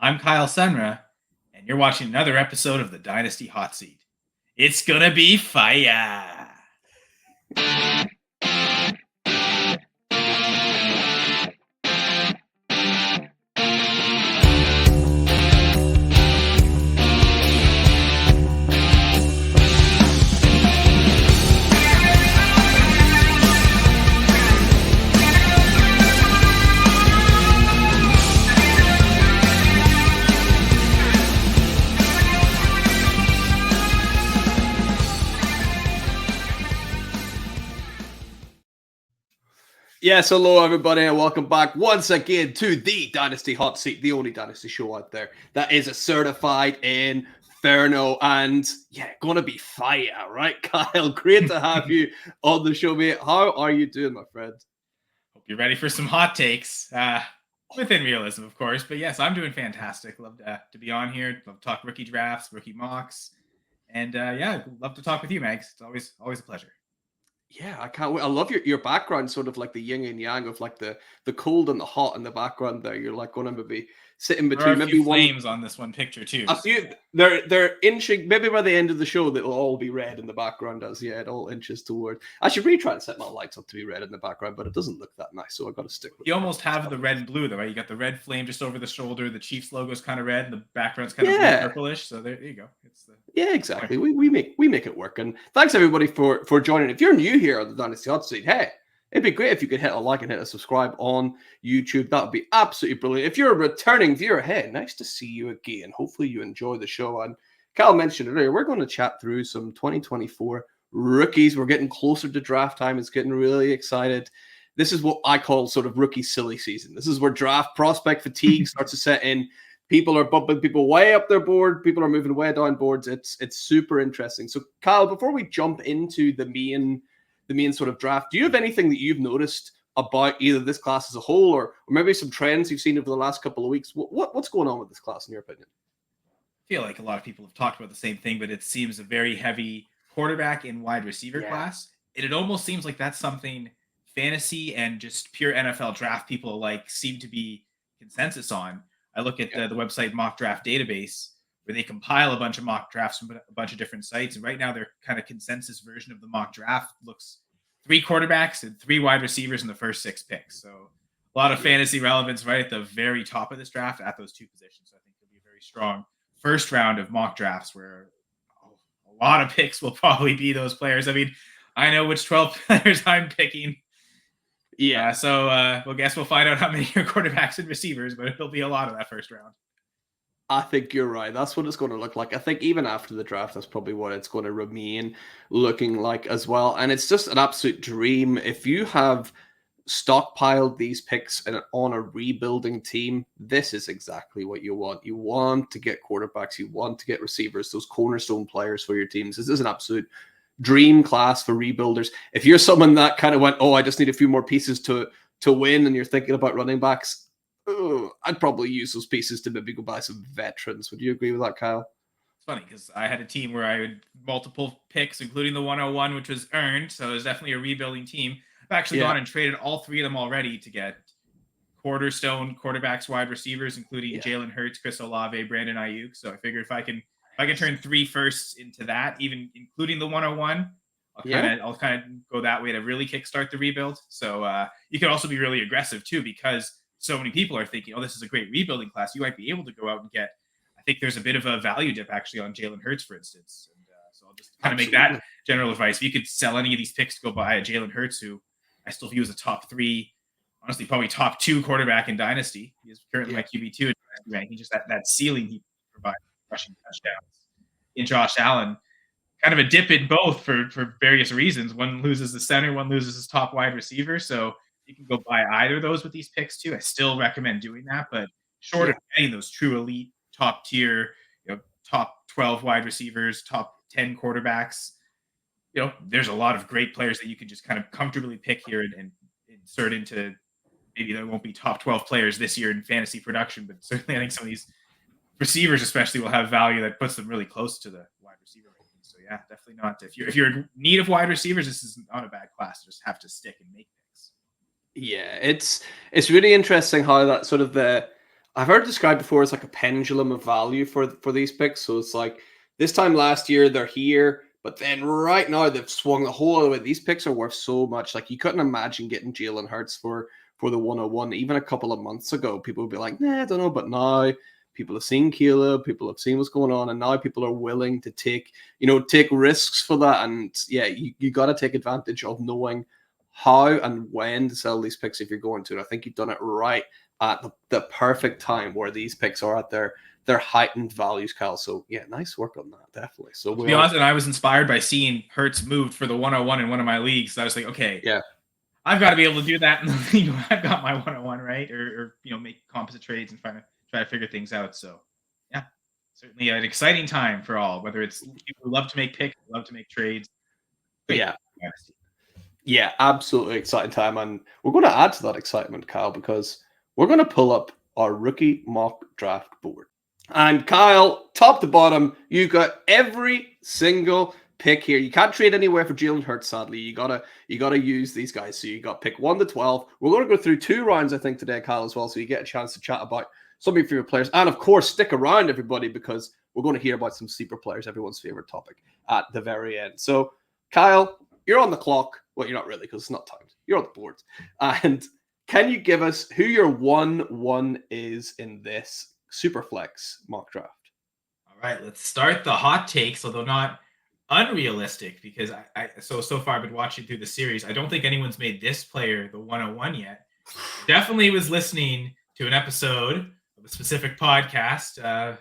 I'm Kyle Senra, and you're watching another episode of the Dynasty Hotseat. It's gonna be fire! Yes, hello everybody, and welcome back once again to the Dynasty Hot Seat, the only Dynasty show out there that is a certified inferno, and gonna be fire, right, Kyle? Great to have you on the show, mate. How are you doing, my friend? Hope you're ready for some hot takes, within realism, of course. But yes, I'm doing fantastic. Love to be on here. Love to talk rookie drafts, rookie mocks, and love to talk with you, Mags. It's always a pleasure. Yeah, I can't wait. I love your background, sort of like the yin and yang of like the cold and the hot in the background there. You're like going to maybe sitting between maybe flames on this one picture too. A few, they're inching. Maybe by the end of the show, that'll all be red in the background as it all inches toward. I should really try and set my lights up to be red in the background, but it doesn't look that nice, so I got to stick with. You almost have the red and blue though, right? You got the red flame just over the shoulder. The Chiefs logo is kind of red, and the background's kind of purplish. So there you go. Exactly. We make it work. And thanks everybody for joining. If you're new here on the Dynasty Hot Seat, hey, it'd be great if you could hit a like and hit a subscribe on YouTube. That would be absolutely brilliant. If you're a returning viewer, hey, nice to see you again. Hopefully you enjoy the show. And Cal mentioned earlier, we're going to chat through some 2024 rookies. We're getting closer to draft time. It's getting really excited. This is what I call sort of rookie silly season. This is where draft prospect fatigue starts to set in. People are bumping people way up their board. People are moving way down boards. It's super interesting. So, Kyle, before we jump into the main sort of draft, do you have anything that you've noticed about either this class as a whole or maybe some trends you've seen over the last couple of weeks? What's going on with this class in your opinion? I feel like a lot of people have talked about the same thing, but it seems a very heavy quarterback and wide receiver class. It almost seems like that's something fantasy and just pure NFL draft people like seem to be consensus on. I look at the website Mock Draft Database, where they compile a bunch of mock drafts from a bunch of different sites. And right now, their kind of consensus version of the mock draft looks 3 quarterbacks and 3 wide receivers in the first 6 picks. So a lot of fantasy relevance right at the very top of this draft at those 2 positions. So I think it'll be a very strong first round of mock drafts where a lot of picks will probably be those players. I mean, I know which 12 players I'm picking. So we'll find out how many are quarterbacks and receivers, but it'll be a lot of that first round. I think you're right. That's what it's going to look like. I think even after the draft, that's probably what it's going to remain looking like as well. And it's just an absolute dream. If you have stockpiled these picks on a rebuilding team, this is exactly what you want. You want to get quarterbacks. You want to get receivers, those cornerstone players for your teams. This is an absolute dream class for rebuilders. If you're someone that kind of went, I just need a few more pieces to win, and you're thinking about running backs, I'd probably use those pieces to maybe go buy some veterans. Would you agree with that, Kyle? It's funny because I had a team where I had multiple picks, including the 101, which was earned. So it was definitely a rebuilding team. I've actually gone and traded all 3 of them already to get cornerstone quarterbacks, wide receivers, including Jalen Hurts, Chris Olave, Brandon Ayuk. So I figured if I can turn 3 firsts into that, even including the 101, I'll kind of go that way to really kickstart the rebuild. So you can also be really aggressive too, because so many people are thinking, this is a great rebuilding class. You might be able to go out and get, I think there's a bit of a value dip actually on Jalen Hurts, for instance. And so I'll just kind of make that general advice. If you could sell any of these picks to go buy a Jalen Hurts, who I still view as a top 3, honestly, probably top 2 quarterback in Dynasty. He is currently my QB2 in ranking. Just that ceiling he provides rushing touchdowns. In Josh Allen, kind of a dip in both for various reasons. One loses the center, one loses his top wide receiver. So you can go buy either of those with these picks too. I still recommend doing that, but short of getting those true elite, top tier, top 12 wide receivers, top 10 quarterbacks, there's a lot of great players that you can just kind of comfortably pick here and insert into. Maybe there won't be top 12 players this year in fantasy production, but certainly I think some of these receivers especially will have value that puts them really close to the wide receiver ranking. So yeah, definitely not. If you're in need of wide receivers, this is not a bad class. Just have to stick and make picks. Yeah, it's really interesting how that sort of I've heard it described before as like a pendulum of value for these picks. So it's like this time last year they're here, but then right now they've swung the whole other way. These picks are worth so much. Like you couldn't imagine getting Jalen Hurts for the 101 even a couple of months ago. People would be like, nah, I don't know, but now people have seen Caleb, people have seen what's going on, and now people are willing to take risks for that. And yeah, you got to take advantage of knowing how and when to sell these picks if you're going to. And I think you've done it right at the perfect time where these picks are at their heightened values, Kyle. So yeah, nice work on that, definitely. So to be honest, and I was inspired by seeing Hurts moved for the 101 in one of my leagues. So I was like, okay, yeah, I've got to be able to do that in the league. I've got my 101 right, or make composite trades and try to figure things out. So yeah, certainly an exciting time for all. Whether it's people who love to make picks, love to make trades. Great. Yeah, absolutely exciting time, and we're going to add to that excitement, Kyle, because we're going to pull up our rookie mock draft board. And Kyle, top to bottom, you got every single pick here. You can't trade anywhere for Jalen Hurts, sadly. You gotta use these guys. So you got pick 1 to 12. We're going to go through 2 rounds, I think, today, Kyle, as well. So you get a chance to chat about some of your favorite players. And of course, stick around, everybody, because we're going to hear about some sleeper players, everyone's favorite topic, at the very end. So, Kyle, you're on the clock. Well, you're not really because it's not timed. You're on the board. And can you give us who your 1-1 is in this Superflex mock draft? All right, let's start the hot takes, although not unrealistic, because I so far I've been watching through the series. I don't think anyone's made this player the 101 yet. Definitely was listening to an episode of a specific podcast.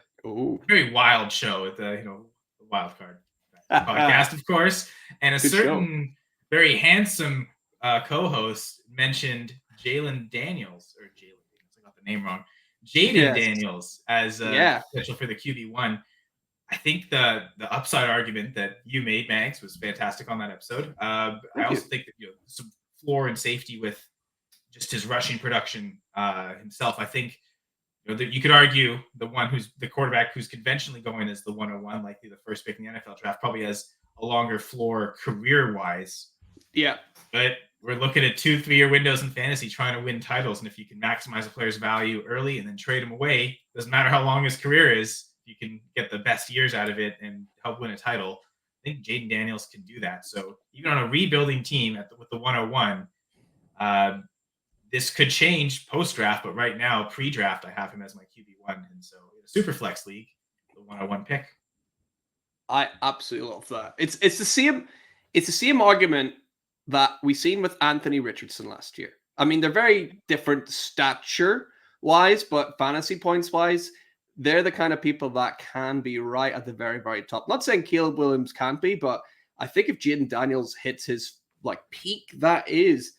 Very wild show at the Wild Card podcast, of course, and a Good certain very handsome co-host mentioned Jalen Daniels, or Jalen Daniels, I got the name wrong. Jaden Daniels as potential for the QB1. I think the upside argument that you made, Mags, was fantastic on that episode. I also think that some floor and safety with just his rushing production himself. I think that you could argue the one who's the quarterback who's conventionally going as the 101, likely the first pick in the NFL draft, probably has a longer floor career-wise. Yeah. But we're looking at 2-3 year windows in fantasy trying to win titles. And if you can maximize a player's value early and then trade him away, doesn't matter how long his career is, you can get the best years out of it and help win a title. I think Jaden Daniels can do that. So even on a rebuilding team with the 101, this could change post-draft, but right now, pre-draft, I have him as my QB1. And so in a Superflex league, the 101 pick. I absolutely love that. It's the same argument that we seen with Anthony Richardson last year. I mean, they're very different stature-wise, but fantasy points-wise, they're the kind of people that can be right at the very, very top. Not saying Caleb Williams can't be, but I think if Jaden Daniels hits his peak, that is,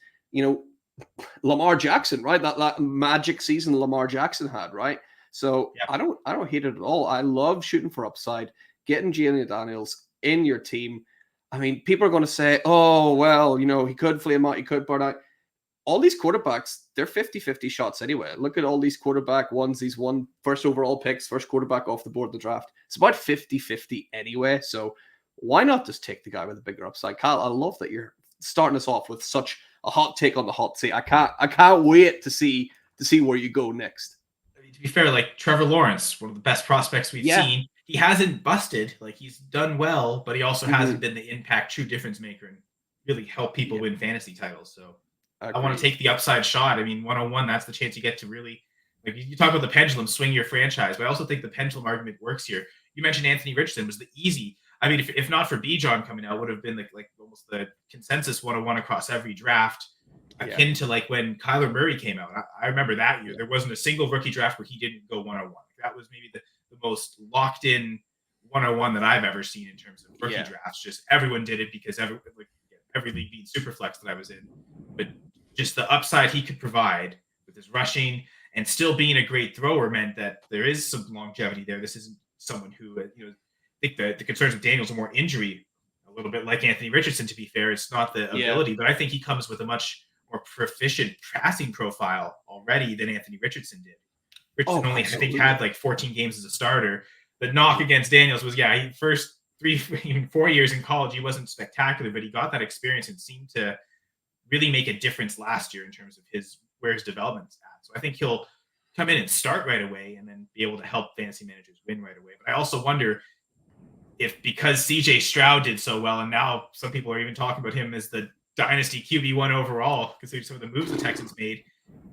Lamar Jackson, right? That magic season Lamar Jackson had, right? So yep. I don't hate it at all. I love shooting for upside, getting Jaden Daniels in your team. I mean, people are going to say, oh, well, he could flame out, he could burn out. All these quarterbacks, they're 50-50 shots anyway. Look at all these quarterback ones, these first overall picks, first quarterback off the board in the draft. It's about 50-50 anyway. So why not just take the guy with the bigger upside? Kyle, I love that you're starting us off with such a hot take on the hot seat. I can't wait to see where you go next. I mean, to be fair, Trevor Lawrence, one of the best prospects we've seen. He hasn't busted. He's done well, but he also hasn't been the impact, true difference maker and really help people win fantasy titles. So I want to take the upside shot. I mean, 101, that's the chance you get to really, you talk about the pendulum, swing your franchise, but I also think the pendulum argument works here. You mentioned Anthony Richardson was the easy. I mean, if not for Bijan coming out, would have been like almost the consensus 101 across every draft, akin to when Kyler Murray came out. I remember that year. There wasn't a single rookie draft where he didn't go 101. That was maybe the most locked in 101 that I've ever seen in terms of rookie drafts. Just everyone did it because every league being Superflex that I was in. But just the upside he could provide with his rushing and still being a great thrower meant that there is some longevity there. This isn't someone who, I think the concerns with Daniels are more injury, a little bit like Anthony Richardson, to be fair. It's not the ability, but I think he comes with a much more proficient passing profile already than Anthony Richardson did. Richardson I think, had 14 games as a starter. The knock against Daniels was, first 4 years in college, he wasn't spectacular, but he got that experience and seemed to really make a difference last year in terms of where his development's at. So I think he'll come in and start right away and then be able to help fantasy managers win right away. But I also wonder if, because CJ Stroud did so well, and now some people are even talking about him as the Dynasty QB1 overall, considering some of the moves the Texans made,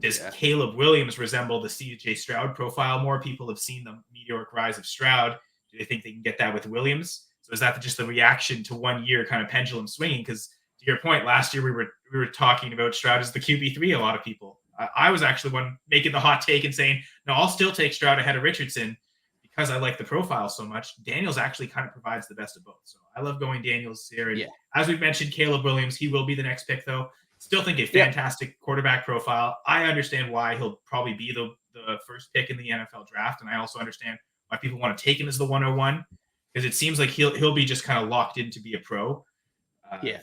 does Caleb Williams resemble the CJ Stroud profile more? People have seen the meteoric rise of Stroud. Do they think they can get that with Williams? So is that just the reaction to 1 year kind of pendulum swinging? Because to your point, last year we were talking about Stroud as the QB3. A lot of people. I was actually one making the hot take and saying, no, I'll still take Stroud ahead of Richardson because I like the profile so much. Daniels actually kind of provides the best of both. So I love going Daniels here. And as we've mentioned, Caleb Williams, he will be the next pick, though. Still think a fantastic quarterback profile. I understand why he'll probably be the first pick in the NFL draft. And I also understand why people want to take him as the 101, because it seems like he'll be just kind of locked in to be a pro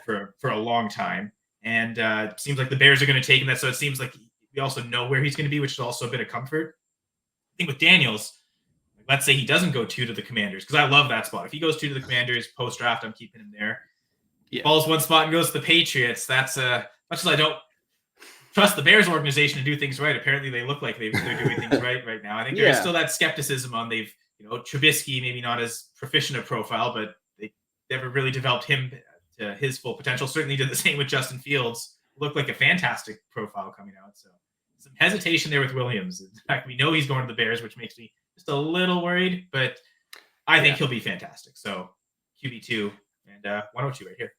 for a long time. And it seems like the Bears are going to take him. That, so it seems like we also know where he's going to be, which is also a bit of comfort. I think with Daniels, let's say he doesn't go 2 to the Commanders, because I love that spot. If he goes 2 to the Commanders post-draft, I'm keeping him there. Falls one spot and goes to the Patriots. That's much as I don't trust the Bears organization to do things right. Apparently, they look like they're doing things right now. I think there's still that skepticism on Trubisky, maybe not as proficient a profile, but they never really developed him to his full potential. Certainly did the same with Justin Fields. Looked like a fantastic profile coming out. So some hesitation there with Williams. In fact, we know he's going to the Bears, which makes me just a little worried, but I think he'll be fantastic. So QB2 and 102 right here.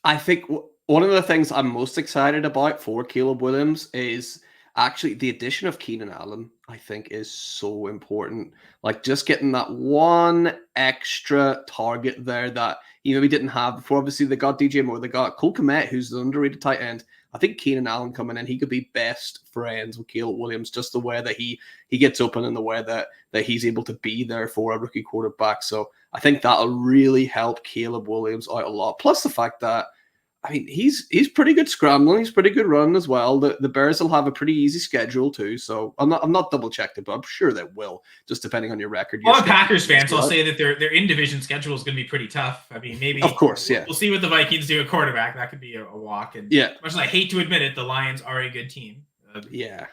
I think one of the things I'm most excited about for Caleb Williams is actually the addition of Keenan Allen. I think is so important. Like just getting that one extra target there that he maybe didn't have before. Obviously, they got DJ Moore, they got Cole Kmet, who's the underrated tight end. I think Keenan Allen coming in, he could be best friends with Caleb Williams, just the way that he gets open and the way that he's able to be there for a rookie quarterback. So I think that'll really help Caleb Williams out a lot. Plus the fact that, I mean, he's pretty good scrambling. He's pretty good running as well. The Bears will have a pretty easy schedule too. So I'm not double checked it, but I'm sure they will, just depending on your record. Well, Packers fans, I'll say that their in-division schedule is going to be pretty tough. I mean, maybe of course, we'll see what the Vikings do at quarterback. That could be a walk. And much as I hate to admit it, the Lions are a good team. The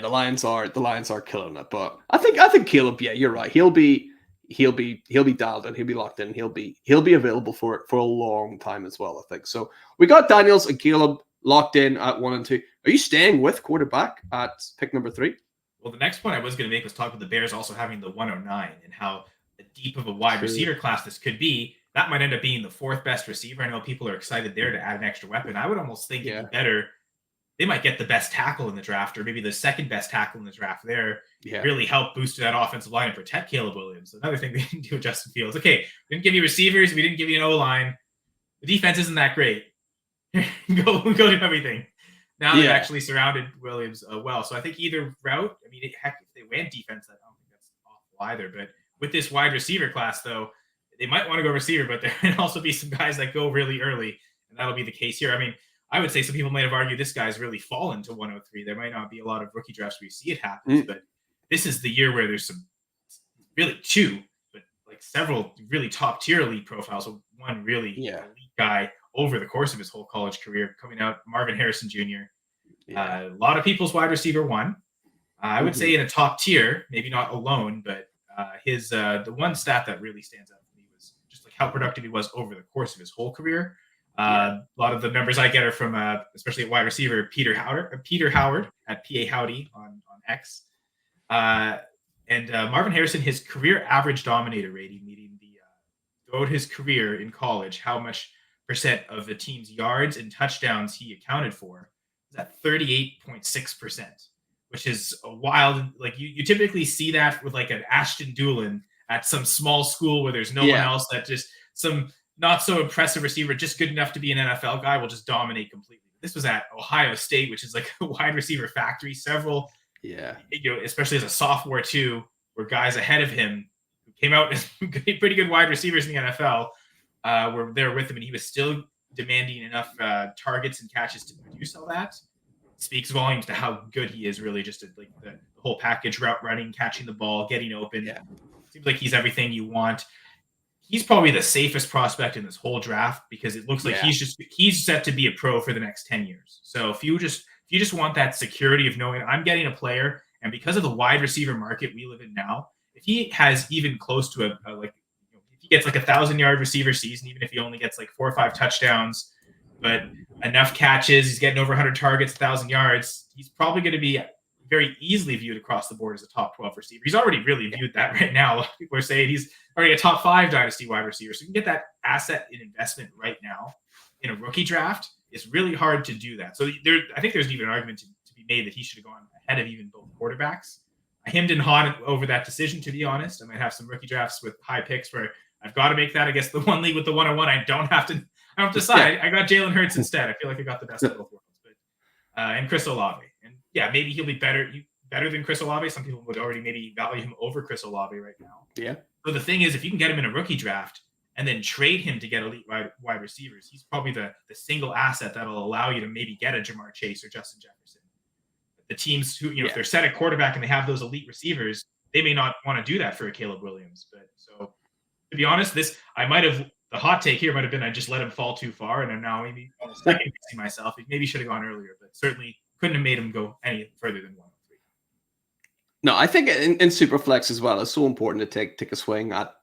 Lions are killing it. But I think Caleb, you're right. He'll be dialed in, he'll be locked in, he'll be available for a long time as well, I think. So we got Daniels and Caleb locked in at 1 and 2. Are you staying with quarterback at pick number 3? Well, the next point I was going to make was talk about the Bears also having the 109 and how deep of a wide receiver class this could be. That might end up being the 4th best receiver. I know people are excited there to add an extra weapon. I would almost think it'd be better. They might get the best tackle in the draft, or maybe the 2nd best tackle in the draft there. Really help boost that offensive line and protect Caleb Williams. Another thing they didn't do with Justin Fields. Okay, we didn't give you receivers. We didn't give you an O-line. The defense isn't that great. go do everything. Now they've actually surrounded Williams well. So I think either route, I mean, heck, if they went defense, I don't think that's awful either. But with this wide receiver class, though, they might want to go receiver, but there might also be some guys that go really early, and that'll be the case here. I mean, I would say some people might have argued this guy's really fallen to 103. There might not be a lot of rookie drafts where you see it happen, but this is the year where there's some really 2, but like several really top tier elite profiles. So one really elite guy over the course of his whole college career coming out, Marvin Harrison Jr. A lot of people's wide receiver 1. I would say in a top tier, maybe not alone, but his the one stat that really stands out for me was just like how productive he was over the course of his whole career. A lot of the numbers I get are from, especially at wide receiver, Peter Howard at PA Howdy on X. And Marvin Harrison, his career average dominator rating, meaning throughout his career in college, how much percent of the team's yards and touchdowns he accounted for, is at 38.6%, which is a wild. Like you typically see that with like an Ashton Doolin at some small school where there's no one else, that just some not so impressive receiver, just good enough to be an NFL guy, will just dominate completely. This was at Ohio State, which is like a wide receiver factory. Several, especially as a sophomore too, were guys ahead of him who came out as pretty good wide receivers in the NFL, were there with him, and he was still demanding enough targets and catches to produce all that. Speaks volumes to how good he is, really, just like the whole package: route running, catching the ball, getting open. Seems like he's everything you want. He's probably the safest prospect in this whole draft because it looks like he's set to be a pro for the next 10 years. So if you you just want that security of knowing I'm getting a player, and because of the wide receiver market we live in now, if he has even close to a like, if he gets like 1,000-yard receiver season, even if he only gets like 4 or 5 touchdowns, but enough catches, he's getting over 100 targets, 1,000 yards, he's probably going to be very easily viewed across the board as a top 12 receiver. He's already really viewed that right now. A lot of people are saying he's already a top 5 dynasty wide receiver. So you can get that asset in investment right now in a rookie draft. It's really hard to do that. So I think there's even an argument to be made that he should have gone ahead of even both quarterbacks. I hemmed and hawed over that decision, to be honest. I might have some rookie drafts with high picks where I've got to make that. I guess the one league with the 101, I don't have to decide. I got Jalen Hurts instead. I feel like I got the best of both worlds. But and Chris Olave. And yeah, maybe he'll be better than Chris Olave. Some people would already maybe value him over Chris Olave right now. Yeah. So the thing is, if you can get him in a rookie draft and then trade him to get elite wide receivers, he's probably the single asset that'll allow you to maybe get a Jamar Chase or Justin Jefferson. The teams who, if they're set at quarterback and they have those elite receivers, they may not want to do that for a Caleb Williams. But so to be honest, the hot take here might have been I just let him fall too far, and I'm now maybe second guessing myself. He maybe should have gone earlier, but certainly couldn't have made him go any further than 103. No, I think in Superflex as well, it's so important to take a swing at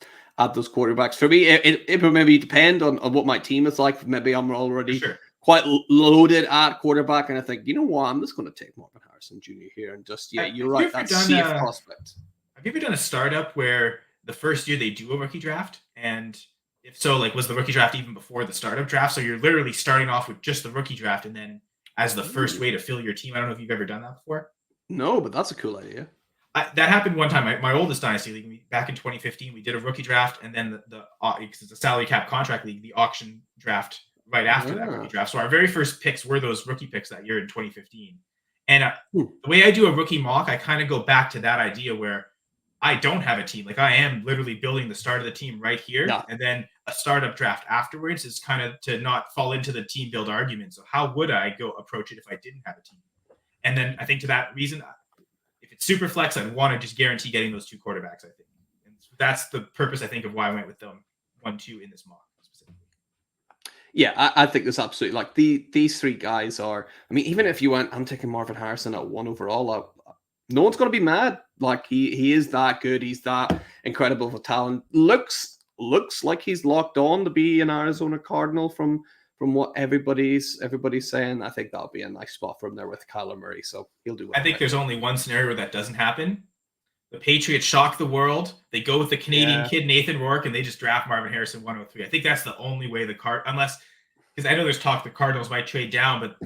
those quarterbacks. For me, it would maybe depend on what my team is like. Maybe I'm already quite loaded at quarterback, and I think, you know what, I'm just going to take Marvin Harrison Jr. here and just, you're right, that's safe prospect. Have you ever done a startup where the first year they do a rookie draft, and if so, like, was the rookie draft even before the startup draft? So you're literally starting off with just the rookie draft, and then as the first way to fill your team. I don't know if you've ever done that before. No, but that's a cool idea. That happened one time. My oldest dynasty league, back in 2015, we did a rookie draft, and then because it's a salary cap contract league, the auction draft right after that rookie draft. So our very first picks were those rookie picks that year in 2015. And the way I do a rookie mock, I kind of go back to that idea where I don't have a team. Like, I am literally building the start of the team right here. Yeah. And then a startup draft afterwards is kind of to not fall into the team build argument. So how would I go approach it if I didn't have a team? And then I think to that reason, if it's super flex, I'd want to just guarantee getting those 2 quarterbacks, I think. And that's the purpose, I think, of why I went with them 1-2 in this mock specifically. Yeah, I think there's absolutely, like, these 3 guys are, I mean, even if you went, I'm taking Marvin Harrison at 1 overall, no one's going to be mad. Like, he is that good. He's that incredible of a talent. Looks like he's locked on to be an Arizona Cardinal from what everybody's saying. I think that'll be a nice spot for him there with Kyler Murray. So he'll do well. I think there's only one scenario where that doesn't happen. The Patriots shock the world. They go with the Canadian kid, Nathan Rourke, and they just draft Marvin Harrison 103. I think that's the only way unless, because I know there's talk the Cardinals might trade down, but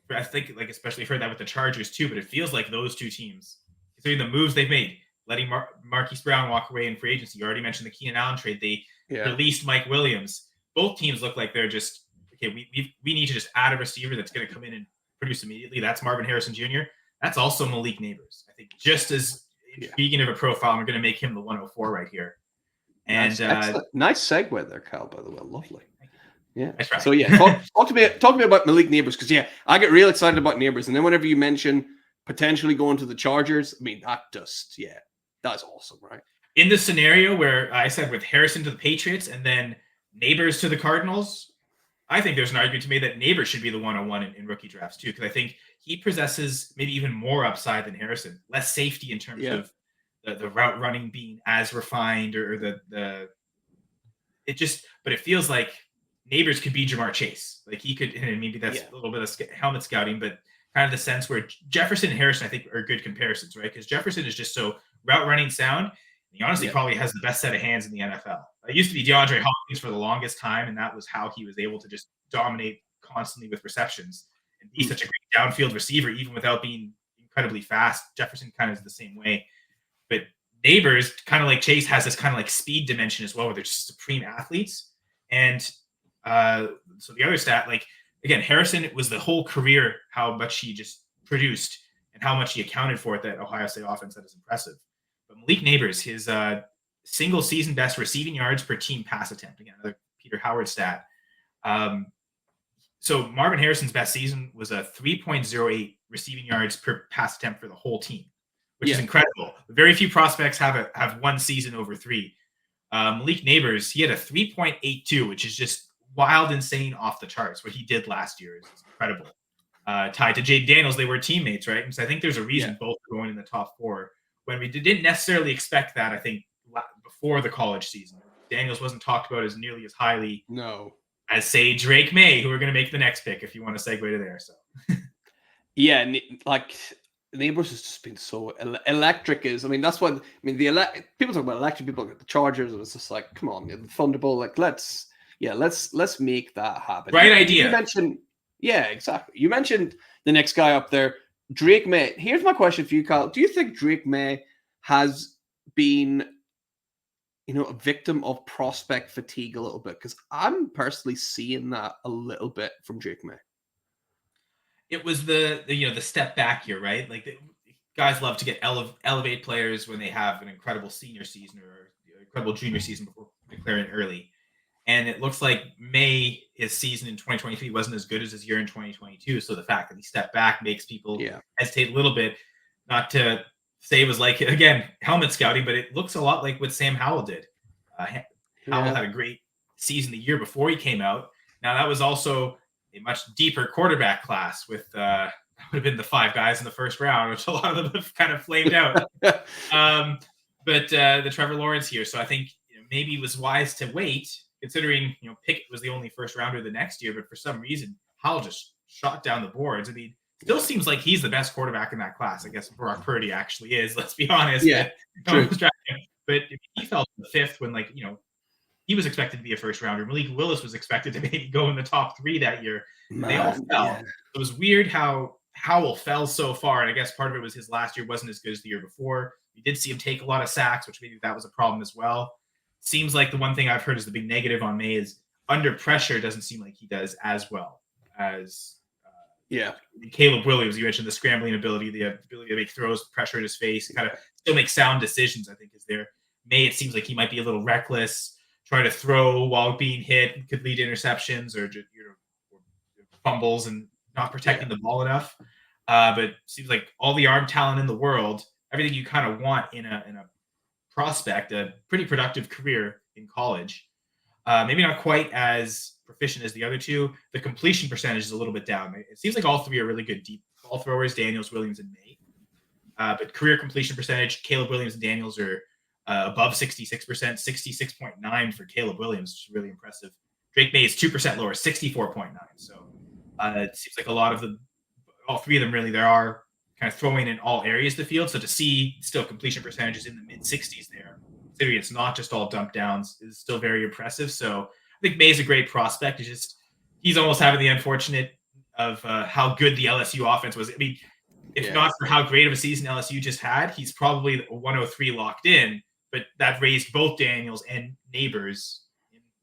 I think, like, especially heard that with the Chargers too, but it feels like those 2 teams, considering the moves they've made, letting Marquise Brown walk away in free agency. You already mentioned the Keenan Allen trade. They released Mike Williams. Both teams look like they're just, okay, we need to just add a receiver that's going to come in and produce immediately. That's Marvin Harrison Jr. That's also Malik Neighbors. I think just as intriguing of a profile, we're going to make him the 104 right here. And nice segue there, Kyle, by the way. Lovely. Yeah. Right. So talk to me about Malik Neighbors, because I get real excited about Neighbors, and then whenever you mention potentially going to the Chargers, I mean, that's awesome, right? In the scenario where I said with Harrison to the Patriots and then Neighbors to the Cardinals, I think there's an argument to me that Neighbors should be the 101 in rookie drafts too, because I think he possesses maybe even more upside than Harrison, less safety in terms of the route running being as refined, or but it feels like Neighbors could be Jamar Chase. Like, he could, and maybe that's a little bit of helmet scouting, but kind of the sense where Jefferson and Harrison, I think, are good comparisons, right? Because Jefferson is just so route running sound. He honestly probably has the best set of hands in the NFL. It used to be DeAndre Hopkins for the longest time, and that was how he was able to just dominate constantly with receptions and be such a great downfield receiver, even without being incredibly fast. Jefferson kind of is the same way. But Neighbors, kind of like Chase, has this kind of like speed dimension as well, where they're just supreme athletes. And so the other stat, like, again, Harrison was the whole career, how much he just produced and how much he accounted for it, that Ohio State offense, that is impressive. But Malik Neighbors, his single season best receiving yards per team pass attempt, again, another Peter Howard stat. So Marvin Harrison's best season was a 3.08 receiving yards per pass attempt for the whole team, which is incredible. Very few prospects have one season over 3. Malik Neighbors, he had a 3.82, which is just wild, insane, off the charts. What he did last year is incredible. tied to Jaden Daniels. They were teammates, right? And so I think there's a reason both are going in the top 4 when we didn't necessarily expect that. I think before the college season, Daniels wasn't talked about as nearly as highly as say Drake May, who are going to make the next pick. If you want to segue to there, so yeah, like Neighbors has just been so electric. That's what people talk about electric. People look at the Chargers, and it's just like, come on, the Thunderbolt. Like, let's make that happen. Right idea. You mentioned, yeah, exactly. You mentioned the next guy up there, Drake May. Here's my question for you, Kyle. Do you think Drake May has been, a victim of prospect fatigue a little bit? Because I'm personally seeing that a little bit from Drake May. It was the step back here, right? Like guys love to get elevate players when they have an incredible senior season or incredible junior season before declaring early. And it looks like his season in 2023 wasn't as good as his year in 2022. So the fact that he stepped back makes people hesitate a little bit. Not to say it was like, again, helmet scouting, but it looks a lot like what Sam Howell did. Howell had a great season the year before he came out. Now that was also a much deeper quarterback class with that would have been the 5 guys in the first round, which a lot of them have kind of flamed out. But the Trevor Lawrence here. So I think maybe it was wise to wait, considering Pickett was the only first rounder the next year, but for some reason Howell just shot down the boards. Still seems like he's the best quarterback in that class. I guess Brock Purdy actually is. Let's be honest. Yeah, true. But he fell to the 5th when he was expected to be a first rounder. Malik Willis was expected to maybe go in the top 3 that year. They all fell. Yeah. It was weird how Howell fell so far. And I guess part of it was his last year wasn't as good as the year before. We did see him take a lot of sacks, which maybe that was a problem as well. Seems like the one thing I've heard is the big negative on May is under pressure doesn't seem like he does as well as Caleb Williams. You mentioned the scrambling ability, the ability to make throws, pressure at his face, kind of still make sound decisions, I think is there. May, it seems like he might be a little reckless, trying to throw while being hit, could lead to interceptions or just, or fumbles and not protecting the ball enough. But it seems like all the arm talent in the world, everything you kind of want in a prospect, a pretty productive career in college. Maybe not quite as proficient as the other two. The completion percentage is a little bit down. It seems like all 3 are really good deep ball throwers, Daniels, Williams, and May. But career completion percentage, Caleb Williams and Daniels are above 66%, 66.9 for Caleb Williams, which is really impressive. Drake May is 2% lower, 64.9. So it seems like all 3 of them really, there are kind of throwing in all areas of the field. So to see still completion percentages in the mid-60s there, considering it's not just all dump downs, is still very impressive. So I think May's a great prospect. It's just he's almost having the unfortunate of how good the LSU offense was. If not for how great of a season LSU just had, he's probably a 103 locked in. But that raised both Daniels and Neighbors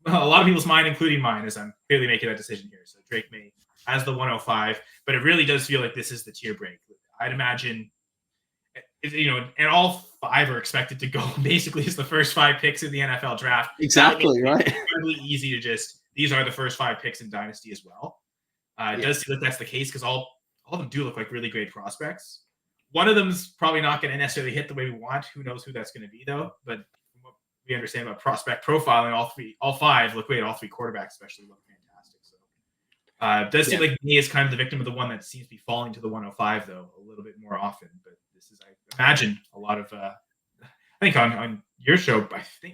in a lot of people's mind, including mine, as I'm clearly making that decision here. So Drake May has the 105, but it really does feel like this is the tier break. I'd imagine, and all 5 are expected to go basically as the first 5 picks in the NFL draft. Exactly, right? It's incredibly easy to these are the first 5 picks in Dynasty as well. It does seem like that's the case because all of them do look like really great prospects. One of them's probably not going to necessarily hit the way we want. Who knows who that's going to be, though? But from what we understand about prospect profiling, all 5 look great. All 3 quarterbacks especially look fantastic. So it does seem like me is kind of the victim of the one that seems to be falling to the 105, though, a little bit more often. But this is, I imagine, a lot of I think on your show,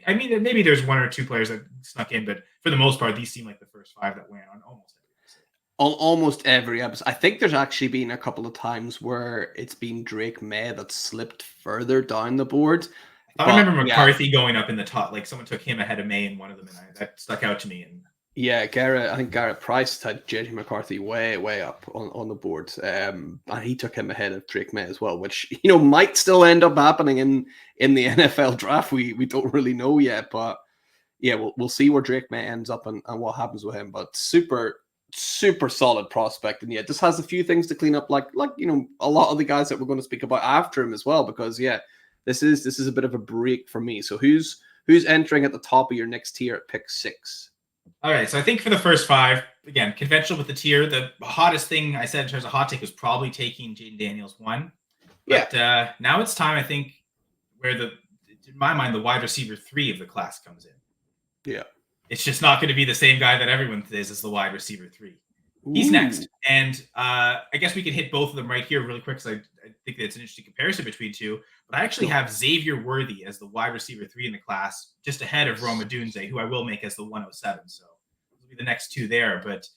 maybe there's 1 or 2 players that snuck in, but for the most part, these seem like the first 5 that went on almost every episode. On almost every episode. I think there's actually been a couple of times where it's been Drake May that slipped further down the board. I remember McCarthy going up in the top. Like someone took him ahead of May in one of them, and that stuck out to me. And I think Garrett Price had JJ McCarthy way up on the board. And he took him ahead of Drake May as well, which might still end up happening in the NFL draft. We don't really know yet, but we'll see where Drake May ends up and what happens with him. But super solid prospect, and just has a few things to clean up, like a lot of the guys that we're going to speak about after him as well, because this is a bit of a break for me. So who's entering at the top of your next tier at pick 6? All right, so I think for the first 5, again, conventional with the tier, the hottest thing I said in terms of hot take was probably taking Jaden Daniels 1. But now it's time, I think, where in my mind, the wide receiver 3 of the class comes in. Yeah. It's just not going to be the same guy that everyone says is the wide receiver 3. He's next. And I guess we can hit both of them right here really quick, because I think that's an interesting comparison between two. But I actually have Xavier Worthy as the wide receiver 3 in the class, just ahead of Rome Odunze, who I will make as the 107. So those will be the next two there. But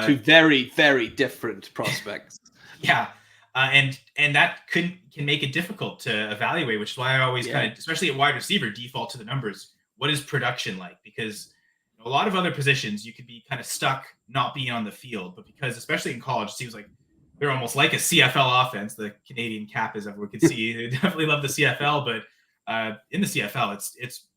two very, very different prospects. Yeah. And that can make it difficult to evaluate, which is why I always kind of, especially at wide receiver, default to the numbers. What is production like? Because a lot of other positions, you could be kind of stuck not being on the field, but because especially in college, it seems like they're almost like a CFL offense. The Canadian cap, as everyone can see, they definitely love the CFL, but in the CFL, it's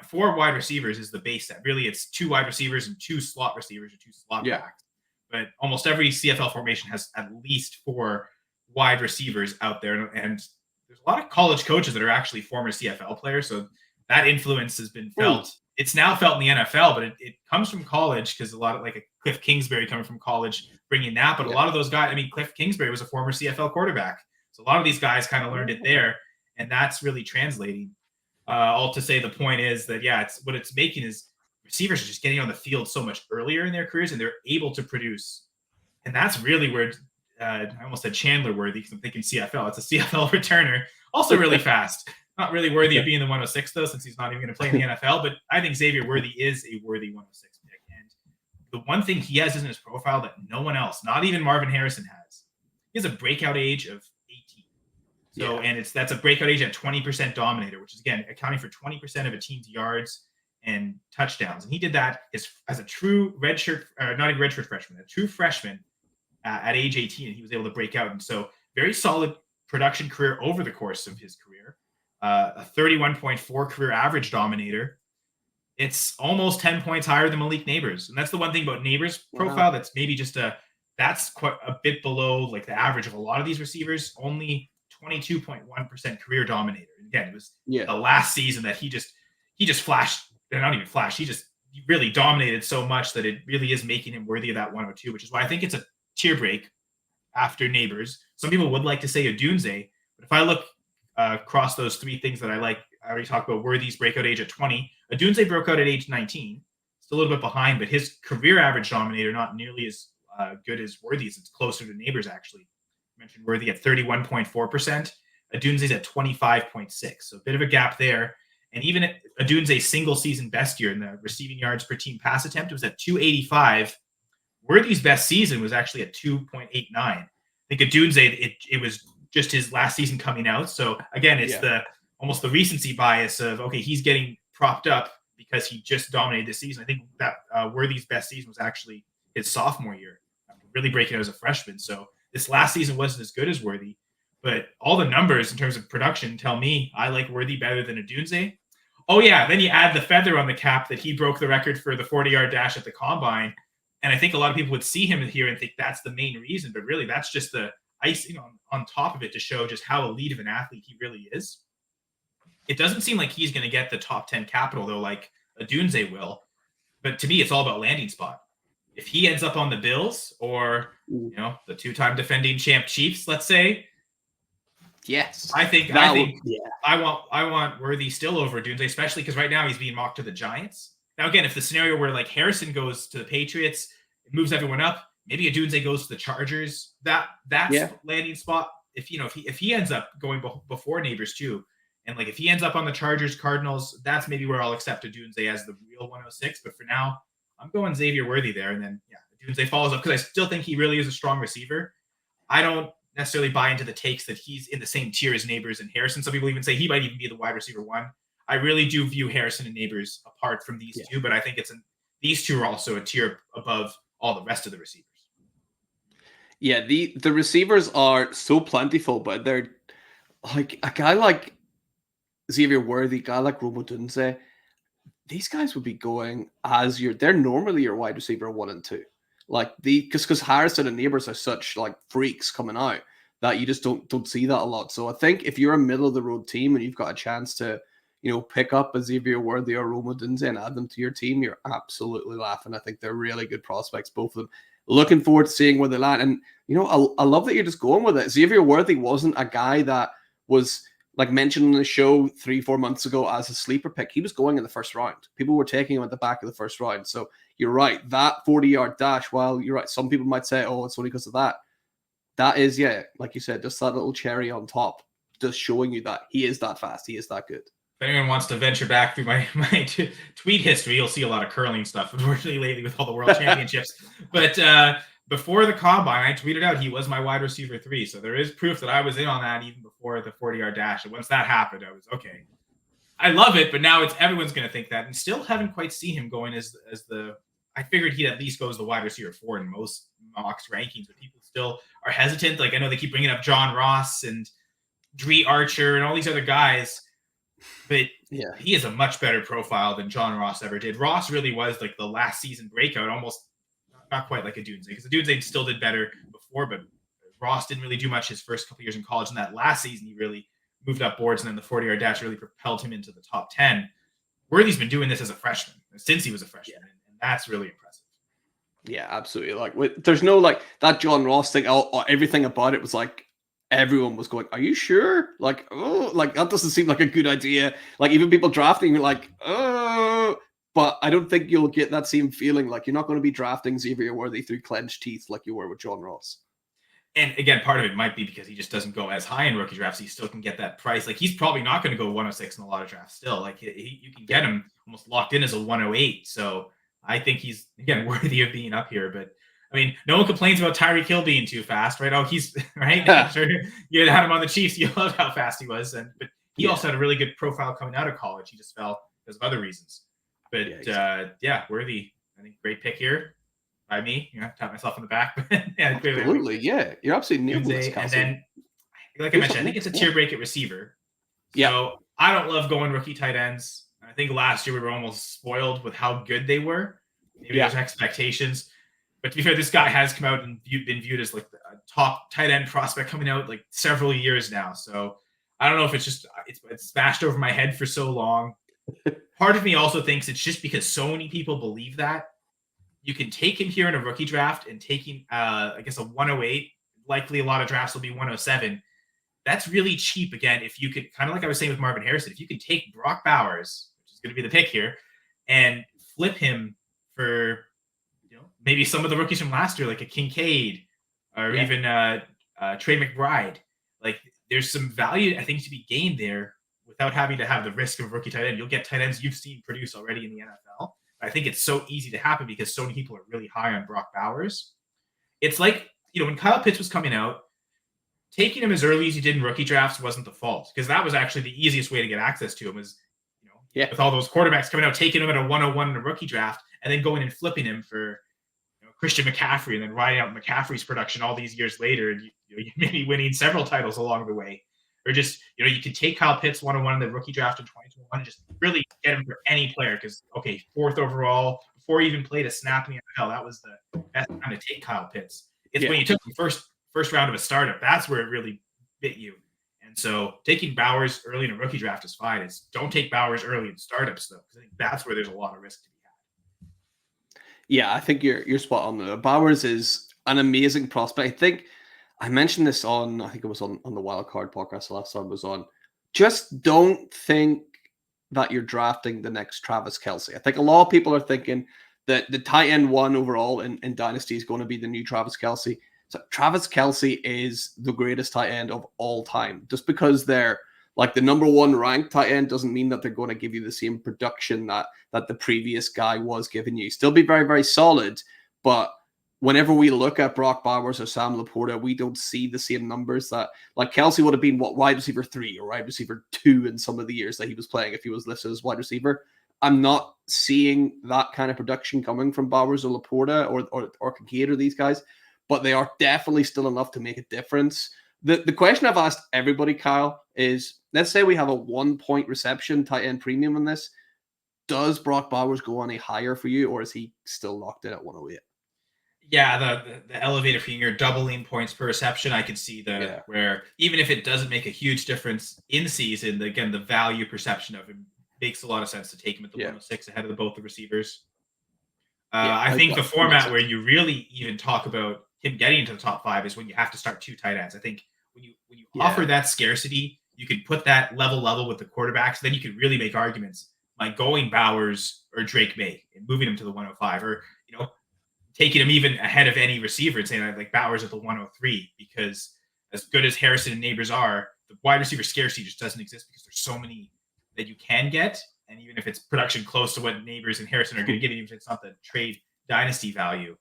4 wide receivers is the base set. Really, it's 2 wide receivers and 2 slot receivers or 2 slot backs. But almost every CFL formation has at least 4 wide receivers out there, and there's a lot of college coaches that are actually former CFL players, so that influence has been felt. It's now felt in the NFL, but it comes from college, because a lot of, like, a Cliff Kingsbury coming from college bringing that. But a lot of those guys, I mean, Cliff Kingsbury was a former CFL quarterback. So a lot of these guys kind of learned it there, and that's really translating. All to say, the point is that, what it's making is receivers are just getting on the field so much earlier in their careers, and they're able to produce. And that's really where I almost said Chandler Worthy, because I'm thinking CFL. It's a CFL returner, also really fast. Not really worthy of being the 106, though, since he's not even going to play in the NFL. But I think Xavier Worthy is a worthy 106 pick. And the one thing he has in his profile that no one else, not even Marvin Harrison, has, he has a breakout age of 18. So, and that's a breakout age at 20% dominator, which is, again, accounting for 20% of a team's yards and touchdowns. And he did that as a true redshirt, not a redshirt freshman, a true freshman at age 18. And he was able to break out. And so, very solid production career over the course of his career. A 31.4 career average dominator. It's almost 10 points higher than Malik Neighbors. And that's the one thing about Neighbors' profile that's maybe just that's quite a bit below like the average of a lot of these receivers. Only 22.1% career dominator. And again, it was the last season that he just flashed. Not even flashed. He really dominated so much that it really is making him worthy of that 102, which is why I think it's a tier break after Neighbors. Some people would like to say Odunze, but if I look across those 3 things that I like, I already talked about Worthy's breakout age at 20. Odunze broke out at age 19. Still a little bit behind, but his career average dominator not nearly as good as Worthy's. It's closer to Neighbors, actually. I mentioned Worthy at 31.4%. Odunze's at 25.6. So a bit of a gap there. And even at Odunze's single season best year in the receiving yards per team pass attempt, it was at 285. Worthy's best season was actually at 2.89. I think Odunze, it was just his last season coming out. So again, it's almost the recency bias of, okay, he's getting propped up because he just dominated this season. I think that Worthy's best season was actually his sophomore year, really breaking out as a freshman. So this last season wasn't as good as Worthy, but all the numbers in terms of production tell me I like Worthy better than Odunze. Oh yeah, then you add the feather on the cap that he broke the record for the 40-yard dash at the combine. And I think a lot of people would see him here and think that's the main reason, but really that's just the icing on top of it to show just how elite of an athlete he really is. It doesn't seem like he's going to get the top 10 capital, though, like Odunze will. But to me, it's all about landing spot. If he ends up on the Bills or, the 2-time defending champ Chiefs, let's say. Yes. I want Worthy still over Odunze, especially because right now he's being mocked to the Giants. Now, again, if the scenario where like Harrison goes to the Patriots, it moves everyone up. Maybe Odunze goes to the Chargers. That's landing spot. If he ends up going before Neighbors too, and like if he ends up on the Chargers, Cardinals, that's maybe where I'll accept Odunze as the real 106. But for now, I'm going Xavier Worthy there, and then Odunze follows up because I still think he really is a strong receiver. I don't necessarily buy into the takes that he's in the same tier as Neighbors and Harrison. Some people even say he might even be the wide receiver 1. I really do view Harrison and Neighbors apart from these two, but I think these two are also a tier above all the rest of the receivers. Yeah, the receivers are so plentiful, but they're like a guy like Xavier Worthy, a guy like Rome Odunze. These guys would be going as they're normally your wide receiver 1 and 2. Like because Harrison and Neighbors are such like freaks coming out that you just don't see that a lot. So I think if you're a middle of the road team and you've got a chance to pick up a Xavier Worthy or Rome Odunze and add them to your team, you're absolutely laughing. I think they're really good prospects, both of them. Looking forward to seeing where they land. And, I love that you're just going with it. Xavier Worthy wasn't a guy that was like mentioned on the show 3-4 months ago as a sleeper pick, he was going in the first round. People were taking him at the back of the first round. So you're right. That 40-yard dash, while you're right, some people might say, oh, it's only because of that. That is, yeah, like you said, just that little cherry on top, just showing you that he is that fast. He is that good. If anyone wants to venture back through my tweet history, you'll see a lot of curling stuff, unfortunately, lately with all the world championships. But before the combine, I tweeted out he was my wide receiver 3. So there is proof that I was in on that even before the 40-yard dash. And once that happened, I was, okay, I love it. But now it's everyone's going to think that. And still haven't quite seen him going as the I figured he'd at least go as the wide receiver 4 in most mocks rankings. But people still are hesitant. Like, I know they keep bringing up John Ross and Dree Archer and all these other guys. But yeah, he is a much better profile than John Ross ever did. Ross really was like the last season breakout, almost not quite like a Doonesay, because the Doonesay still did better before, but Ross didn't really do much his first couple years in college. And that last season, he really moved up boards, and then the 40-yard dash really propelled him into the top 10. Worthy's been doing this as a freshman, since he was a freshman, and that's really impressive. Yeah, absolutely. Like, there's no like that John Ross thing. Everything about it was like, everyone was going, are you sure? Like, oh, like that doesn't seem like a good idea. Like, even people drafting are like, oh, but I don't think you'll get that same feeling. Like, you're not going to be drafting Xavier Worthy through clenched teeth like you were with John Ross. And again, part of it might be because he just doesn't go as high in rookie drafts. He still can get that price. Like, he's probably not going to go 106 in a lot of drafts still. Like, you can get him almost locked in as a 108. So I think he's, again, worthy of being up here. But I mean, no one complains about Tyreek Hill being too fast, right? Oh, he's right. I'm sure you had him on the Chiefs. You loved how fast he was, but he also had a really good profile coming out of college. He just fell because of other reasons. But Worthy, I think great pick here by me. You know, pat myself on the back. Absolutely, yeah, you're absolutely nailed this. And then, like I mentioned, I think it's a tier break at receiver. So I don't love going rookie tight ends. I think last year we were almost spoiled with how good they were. Maybe there's expectations. But to be fair, this guy has come out and been viewed as like a top tight end prospect coming out like several years now. So I don't know if it's just it's smashed over my head for so long. Part of me also thinks it's just because so many people believe that you can take him here in a rookie draft and take him, I guess, a 108. Likely a lot of drafts will be 107. That's really cheap. Again, if you could, kind of like I was saying with Marvin Harrison, if you can take Brock Bowers, which is going to be the pick here, and flip him for maybe some of the rookies from last year, like a Kincaid or even Trey McBride. Like, there's some value, I think, to be gained there without having to have the risk of rookie tight end. You'll get tight ends you've seen produce already in the NFL. I think it's so easy to happen because so many people are really high on Brock Bowers. It's like, when Kyle Pitts was coming out, taking him as early as you did in rookie drafts wasn't the fault, because that was actually the easiest way to get access to him was, with all those quarterbacks coming out, taking him at a 101 in a rookie draft and then going and flipping him for Christian McCaffrey and then riding out McCaffrey's production all these years later, and you may be winning several titles along the way. Or just, you can take Kyle Pitts 101 in the rookie draft in 2021 and just really get him for any player because, 4th overall, before he even played a snap in the NFL, that was the best time to take Kyle Pitts. It's when you took the first round of a startup, that's where it really bit you. And so taking Bowers early in a rookie draft is fine. It's don't take Bowers early in startups, though, because I think that's where there's a lot of risk to be had. Yeah, I think you're spot on there. Bowers is an amazing prospect. I think I mentioned this on, I think it was on the Wildcard podcast the last time I was on. Just don't think that you're drafting the next Travis Kelce. I think a lot of people are thinking that the tight end 1 overall in Dynasty is going to be the new Travis Kelce. So Travis Kelce is the greatest tight end of all time. Just because they're like the number 1 ranked tight end doesn't mean that they're going to give you the same production that the previous guy was giving you. Still be very, very solid, but whenever we look at Brock Bowers or Sam Laporta, we don't see the same numbers that, like, Kelce would have been wide receiver 3 or wide receiver 2 in some of the years that he was playing if he was listed as wide receiver. I'm not seeing that kind of production coming from Bowers or Laporta or Kincaid or these guys, but they are definitely still enough to make a difference. The question I've asked everybody, Kyle, is let's say we have a 1-point reception tight end premium on this. Does Brock Bowers go any higher for you, or is he still locked in at 108? Yeah, the elevator for your doubling points per reception, I could see where even if it doesn't make a huge difference in season, again, the value perception of him makes a lot of sense to take him at the 106 ahead of both the receivers. I think the format where you really even talk about him getting into the top 5 is when you have to start 2 tight ends. I think when you offer that scarcity, you could put that level with the quarterbacks. Then you could really make arguments like going Bowers or Drake May and moving him to the 105, or taking him even ahead of any receiver and saying like Bowers at the 103, because as good as Harrison and Neighbors are, the wide receiver scarcity just doesn't exist because there's so many that you can get. And even if it's production close to what Neighbors and Harrison are going to get, even if it's not the trade dynasty value,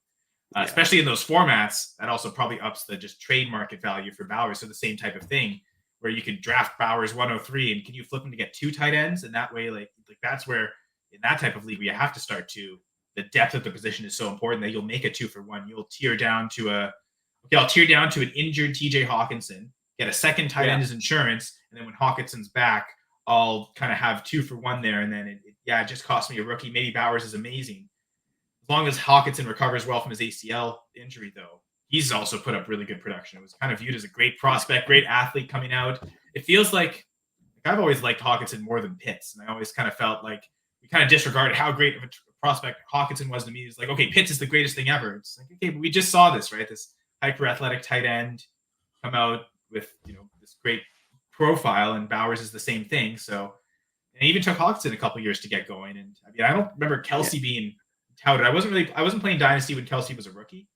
especially in those formats, that also probably ups the just trade market value for Bowers. So the same type of thing where you could draft Bowers 103 and can you flip him to get 2 tight ends? And that way, like that's where in that type of league, where you have to start to, the depth of the position is so important that you'll make a 2 for 1. You'll tier down to I'll tier down to an injured TJ Hawkinson, get a second tight end as insurance. And then when Hawkinson's back, I'll kind of have 2 for 1 there. And then it just cost me a rookie. Maybe Bowers is amazing. As long as Hawkinson recovers well from his ACL injury, though, he's also put up really good production. It was kind of viewed as a great prospect, great athlete coming out. It feels like I've always liked Hawkinson more than Pitts. And I always kind of felt like we kind of disregarded how great of a prospect Hawkinson was to me. It's like, okay, Pitts is the greatest thing ever. It's like, okay, but we just saw this, right? This hyper athletic tight end come out with, this great profile, and Bowers is the same thing. So, and it even took Hawkinson a couple years to get going. And I mean, I don't remember Kelsey being touted. I wasn't playing Dynasty when Kelsey was a rookie,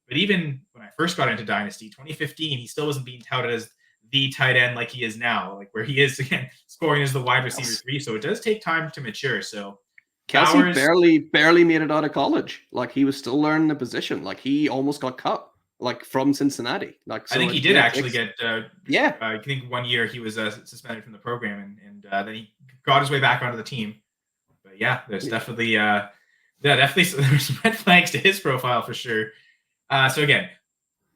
but even when I first got into Dynasty, 2015, he still wasn't being touted as the tight end like he is now, like where he is again scoring as the wide receiver 3. So it does take time to mature. So Kelsey Bowers, barely made it out of college. Like he was still learning the position. Like he almost got cut, like from Cincinnati. Like so I think he did actually get. I think 1 year he was suspended from the program, and then he got his way back onto the team. But yeah, there's definitely there's red flags to his profile for sure. So again,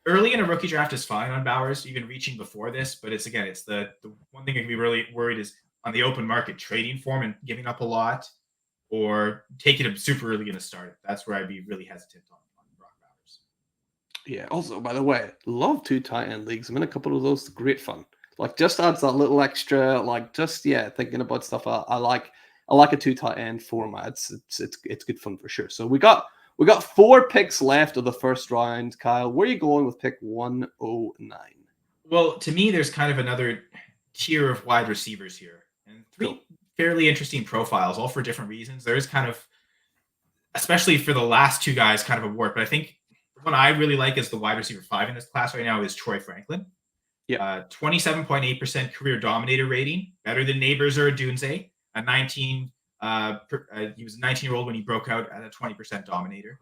early in a rookie draft is fine on Bowers, even reaching before this. But it's the one thing I can be really worried is on the open market trading for him and giving up a lot, or taking him super early in the start. That's where I'd be really hesitant on Brock Bowers. Yeah. Also, by the way, love 2 tight end leagues. I'm in a couple of those. Great fun. Like just adds that little extra. Like just thinking about stuff. I like a 2 tight end format. It's good fun for sure. So we got 4 picks left of the first round. Kyle, where are you going with pick 109? Well, to me, there's kind of another tier of wide receivers here, and 3 fairly interesting profiles, all for different reasons. There is kind of, especially for the last 2 guys, kind of a warp. But I think the one I really like is the wide receiver 5 in this class right now is Troy Franklin. 27.8% career dominator rating, better than Neighbors or Dunze. A 19. He was a 19-year-old when he broke out at a 20% dominator.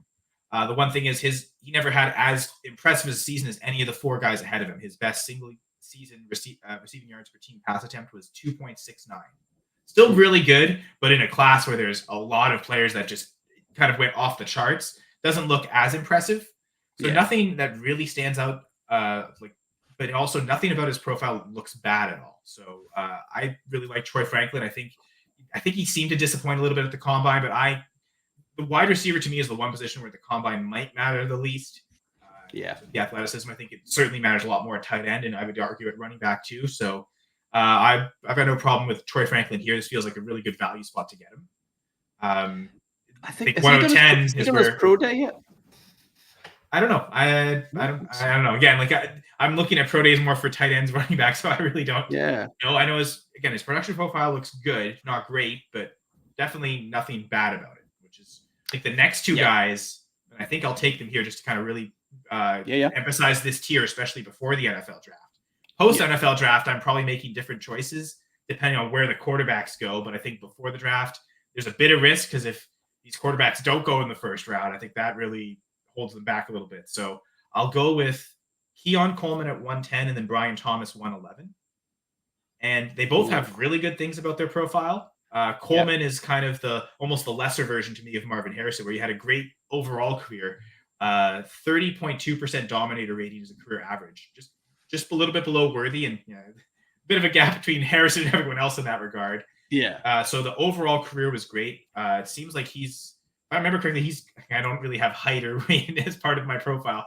The one thing is he never had as impressive a season as any of the 4 guys ahead of him. His best single season receiving yards per team pass attempt was 2.69. Still really good, but in a class where there's a lot of players that just kind of went off the charts, doesn't look as impressive. So nothing that really stands out, but also nothing about his profile looks bad at all. So I really like Troy Franklin. I think he seemed to disappoint a little bit at the combine, but the wide receiver to me is the one position where the combine might matter the least. The athleticism, I think it certainly matters a lot more at tight end, and I would argue at running back too. So I've got no problem with Troy Franklin here. This feels like a really good value spot to get him. I think 110 is where pro day yet. I don't know. I don't know. Again, I'm looking at pro days more for tight ends, running backs, so I really don't. Yeah. I know his production profile looks good, not great, but definitely nothing bad about it. Which is, I think the next 2 guys, and I think I'll take them here just to kind of really emphasize this tier, especially before the NFL draft. Post NFL draft, I'm probably making different choices depending on where the quarterbacks go. But I think before the draft, there's a bit of risk because if these quarterbacks don't go in the first round, I think that really holds them back a little bit. So I'll go with Keon Coleman at 110 and then Brian Thomas 111. And they both have really good things about their profile. Coleman is kind of almost the lesser version to me of Marvin Harrison, where he had a great overall career. 30.2% dominator rating is a career average. Just a little bit below Worthy, and a bit of a gap between Harrison and everyone else in that regard. So the overall career was great. It seems like if I remember correctly, I don't really have height or weight as part of my profile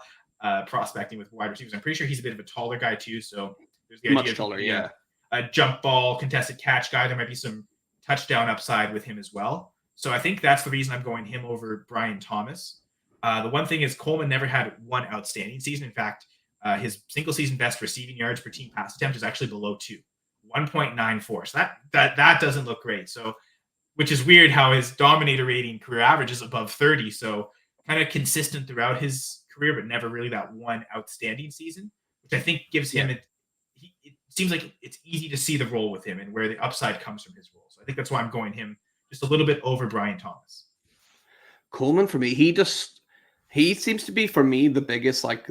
prospecting with wide receivers. I'm pretty sure he's a bit of a taller guy too. So there's the much idea taller, a jump ball, contested catch guy. There might be some touchdown upside with him as well. So I think that's the reason I'm going him over Brian Thomas. The one thing is Coleman never had one outstanding season. In fact, his single season best receiving yards per team pass attempt is actually below 2. 1.94. So that doesn't look great. So, which is weird how his dominator rating career average is above 30. So kind of consistent throughout his career, but never really that one outstanding season, which I think gives him it seems like it's easy to see the role with him and where the upside comes from his role. So I think that's why I'm going him just a little bit over Brian Thomas. Coleman for me, he seems to be for me the biggest like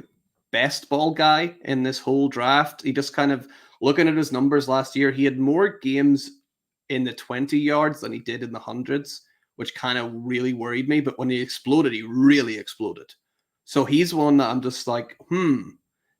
best ball guy in this whole draft. He just kind of looking at his numbers last year, he had more games in the 20 yards than he did in the hundreds, which kind of really worried me. But when he exploded, he really exploded. So he's one that I'm just like,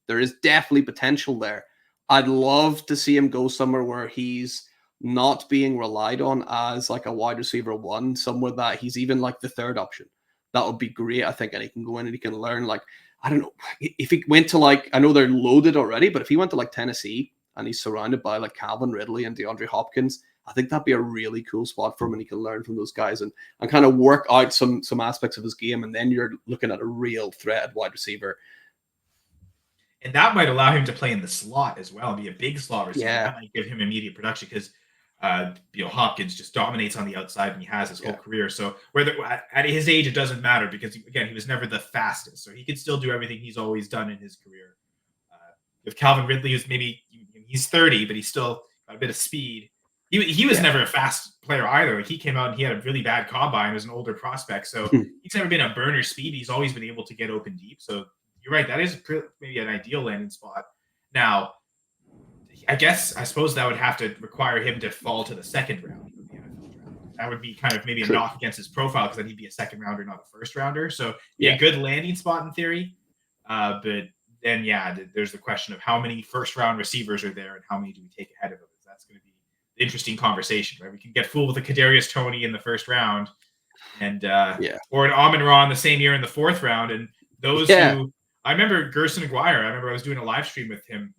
there is definitely potential there. I'd love to see him go somewhere where he's not being relied on as like a wide receiver one, somewhere that he's even like the third option. That would be great, I think. And he can go in and he can learn, like, I don't know, if he went to like, I know they're loaded already, but if he went to like Tennessee and he's surrounded by like Calvin Ridley and DeAndre Hopkins, I think that'd be a really cool spot for him, and he can learn from those guys and kind of work out some aspects of his game. And then you're looking at a real threat at wide receiver. And that might allow him to play in the slot as well and be a big slot receiver. Yeah. That might give him immediate production because Hopkins just dominates on the outside and he has his whole career. So whether at his age, it doesn't matter because, again, he was never the fastest. So he can still do everything he's always done in his career. If Calvin Ridley is maybe he's 30, but he's still got a bit of speed. He was never a fast player either. He came out and he had a really bad combine as an older prospect. So he's never been a burner speed. He's always been able to get open deep. So you're right. That is maybe an ideal landing spot. Now, I suppose that would have to require him to fall to the second round of the NFL draft. That would be kind of maybe a knock against his profile because then he'd be a second rounder, not a first rounder. So a good landing spot in theory. But then, there's the question of how many first round receivers are there and how many do we take ahead of him? That's going to be the interesting conversation, right? We can get fooled with a Kadarius Toney in the first round and or an Amon-Ra the same year in the fourth round. And those who I remember Gerson Aguirre. I remember I was doing a live stream with him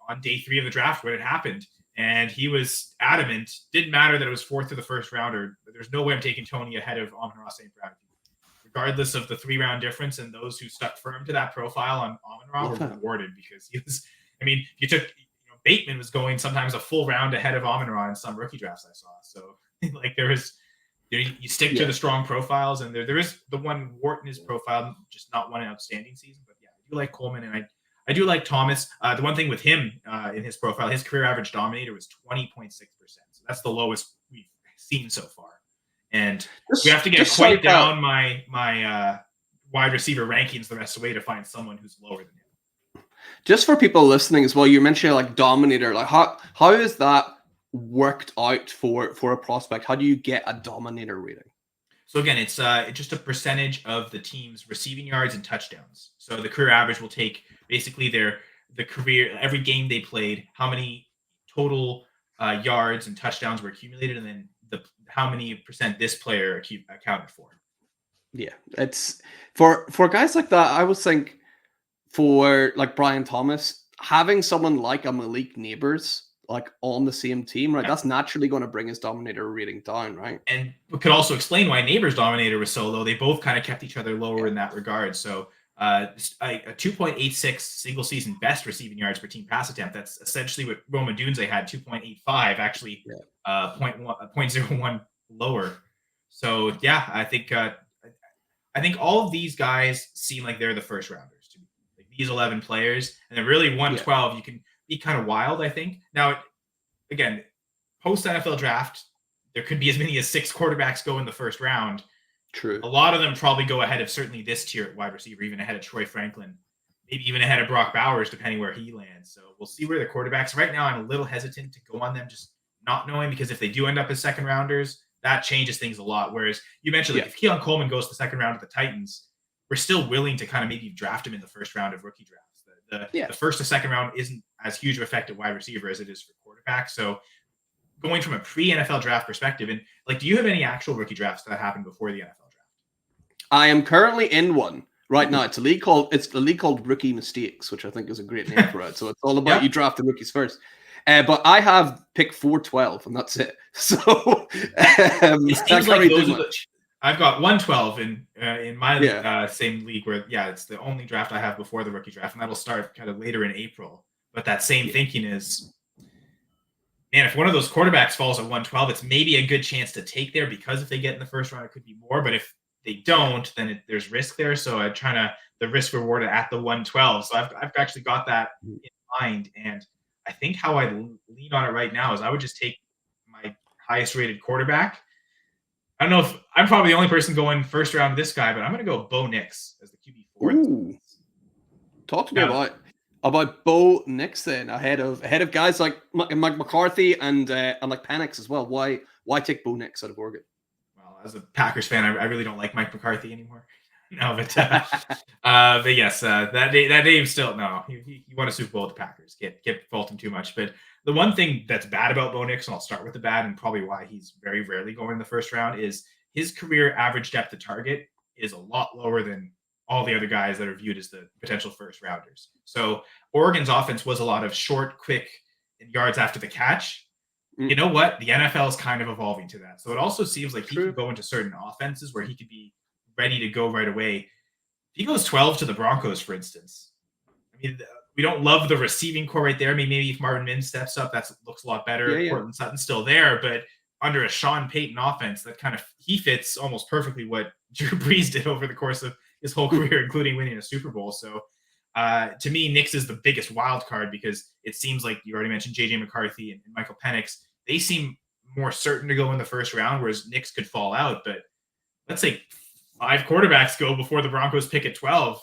on day 3 of the draft when it happened. And he was adamant. Didn't matter that it was fourth to the first rounder. There's no way I'm taking Toney ahead of Amon-Ra St. Brown. Regardless of the 3-round difference, and those who stuck firm to that profile on Amon-Ra were rewarded because he was, if you took, Bateman was going sometimes a full round ahead of Amon-Ra in some rookie drafts I saw. So like there was, you stick to the strong profiles, and there is the one wart in his profile, just not one outstanding season. But I do like Coleman, and I do like Thomas. The one thing with him in his profile, his career average dominator was 20.6%. So that's the lowest we've seen so far. And we have to get quite down my wide receiver rankings the rest of the way to find someone who's lower than him. Just for people listening as well, you mentioned like dominator. Like how is that worked out for a prospect? How do you get a dominator rating? So again, it's just a percentage of the team's receiving yards and touchdowns. So the career average will take basically the career, every game they played, how many total yards and touchdowns were accumulated, and then how many percent this player accounted for. Yeah, it's for guys like that. I would think for like Brian Thomas, having someone like a Malik Neighbors like on the same team, right? That's naturally going to bring his dominator rating down, right? And we could also explain why Neighbors' dominator was so low. They both kind of kept each other lower in that regard. So a 2.86 single season best receiving yards per team pass attempt. That's essentially what Roma Dunze had, 2.85, actually 0.01 lower. So I think all of these guys seem like they're the first rounders to me. Like these 11 players, and then really 112, you can be kind of wild, I think. Now, again, post NFL draft, there could be as many as 6 quarterbacks go in the first round. True. A lot of them probably go ahead of certainly this tier at wide receiver, even ahead of Troy Franklin, maybe even ahead of Brock Bowers, depending where he lands. So we'll see where the quarterbacks. Right now, I'm a little hesitant to go on them, just not knowing, because if they do end up as second rounders, that changes things a lot. Whereas you mentioned, if Keon Coleman goes to the second round of the Titans, we're still willing to kind of maybe draft him in the first round of rookie drafts. The first to second round isn't as huge of effect at wide receiver as it is for quarterback. So going from a pre-NFL draft perspective, and like, do you have any actual rookie drafts that happened before the NFL draft? I am currently in one right now. It's a league called Rookie Mistakes, which I think is a great name for it. So it's all about you drafting rookies first. But I have pick 412, and that's it. So it seems like those are I've got 112 in my same league where it's the only draft I have before the rookie draft, and that'll start kind of later in April. But that same thinking is man, if one of those quarterbacks falls at 112, it's maybe a good chance to take there, because if they get in the first round, it could be more. But if they don't, then there's risk there. So I'm trying to the risk reward at the 112. So I've actually got that in mind. And I think how I lean on it right now is I would just take my highest rated quarterback. I don't know if I'm probably the only person going first round this guy, but I'm going to go Bo Nix as the QB4. Ooh. Talk to me about Bo Nix then, ahead of guys like Mike McCarthy and like Penix as well. Why take Bo Nix out of Oregon? Well, as a Packers fan, I really don't like Mike McCarthy anymore. No, but yes, that name still no. He won a Super Bowl with the Packers. Can't fault him too much. But the one thing that's bad about Bo Nix, and I'll start with the bad, and probably why he's very rarely going in the first round, is his career average depth of target is a lot lower than all the other guys that are viewed as the potential first rounders. So Oregon's offense was a lot of short, quick, and yards after the catch. You know what? The NFL is kind of evolving to that. So it also seems like he could go into certain offenses where he could be ready to go right away. If he goes 12 to the Broncos, for instance, I mean, we don't love the receiving core right there. I mean, maybe if Marvin Mims steps up, that looks a lot better. Yeah. Cortland Sutton's still there, but under a Sean Payton offense, that kind of he fits almost perfectly what Drew Brees did over the course of his whole career, including winning a Super Bowl. So to me, Nix is the biggest wild card, because it seems like you already mentioned JJ McCarthy and Michael Penix. They seem more certain to go in the first round, whereas Nix could fall out. But let's say 5 quarterbacks go before the Broncos pick at 12,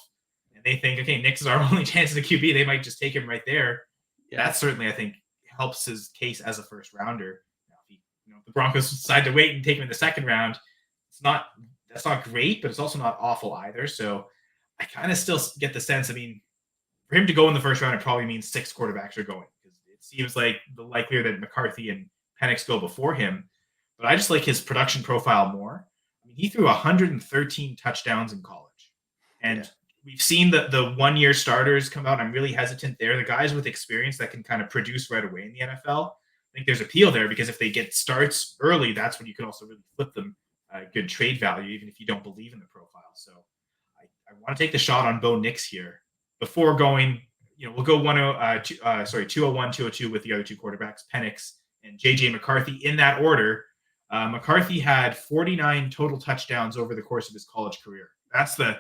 and they think, okay, Nix is our only chance at a QB. They might just take him right there. Yeah. That certainly, I think, helps his case as a first rounder. Now, if the Broncos decide to wait and take him in the second round, that's not great, but it's also not awful either. So I kind of still get the sense, I mean, for him to go in the first round, it probably means 6 quarterbacks are going, because it seems like the likelier that McCarthy and Penix go before him. But I just like his production profile more. I mean, he threw 113 touchdowns in college. And we've seen the one-year starters come out. I'm really hesitant there. The guys with experience that can kind of produce right away in the NFL, I think there's appeal there, because if they get starts early, that's when you can also really flip them good trade value, even if you don't believe in the profile. So I want to take the shot on Bo Nix here before going, we'll go 201, 202 with the other 2 quarterbacks, Penix and JJ McCarthy, in that order. McCarthy had 49 total touchdowns over the course of his college career. That's the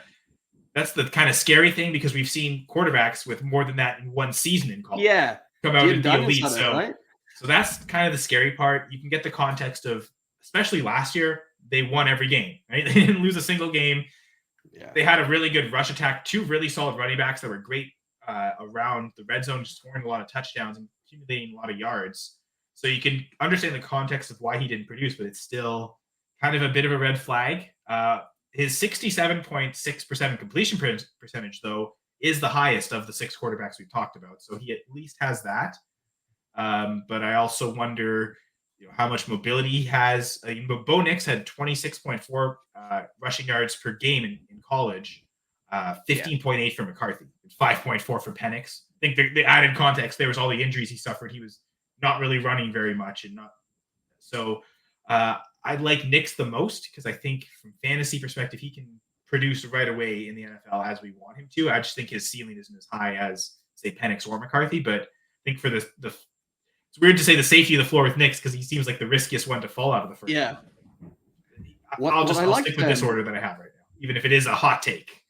kind of scary thing, because we've seen quarterbacks with more than that in one season in college come out and be elite. So that's kind of the scary part. You can get the context of, especially last year, they won every game, right? They didn't lose a single game. Yeah. They had a really good rush attack, 2 really solid running backs that were great around the red zone, scoring a lot of touchdowns and accumulating a lot of yards. So you can understand the context of why he didn't produce, but it's still kind of a bit of a red flag. His 67.6% completion percentage, though, is the highest of the 6 quarterbacks we've talked about. So he at least has that. But I also wonder how much mobility he has. Bo Nix had 26.4 rushing yards per game in college, 15.8 for McCarthy, 5.4 for Penix. I think the added context there was all the injuries he suffered. He was not really running very much, and not so. I like Nix the most, because I think from fantasy perspective, he can produce right away in the NFL as we want him to. I just think his ceiling isn't as high as, say, Penix or McCarthy. But I think for it's weird to say the safety of the floor with Nix, because he seems like the riskiest one to fall out of the first. Yeah. I'll stick with this order that I have right now, even if it is a hot take.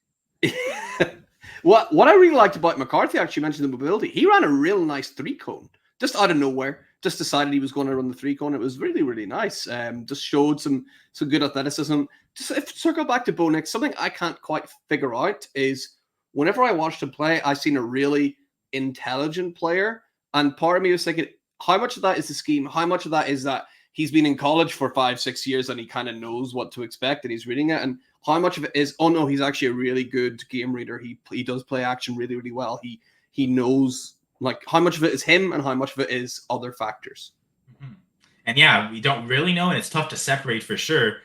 What I really liked about McCarthy, actually, mentioned the mobility. He ran a real nice 3-cone just out of nowhere. Just decided he was going to run the 3-cone. It was really, really nice. Just showed some good athleticism. Just if circle back to Bo Nix, something I can't quite figure out is whenever I watched him play, I seen a really intelligent player, and part of me was thinking, how much of that is the scheme? How much of that is that he's been in college for 5-6 years and he kind of knows what to expect and he's reading it? And how much of it is, oh no, he's actually a really good game reader. He does play action really, really well. He knows, like, how much of it is him and how much of it is other factors. Mm-hmm. And we don't really know, and it's tough to separate for sure.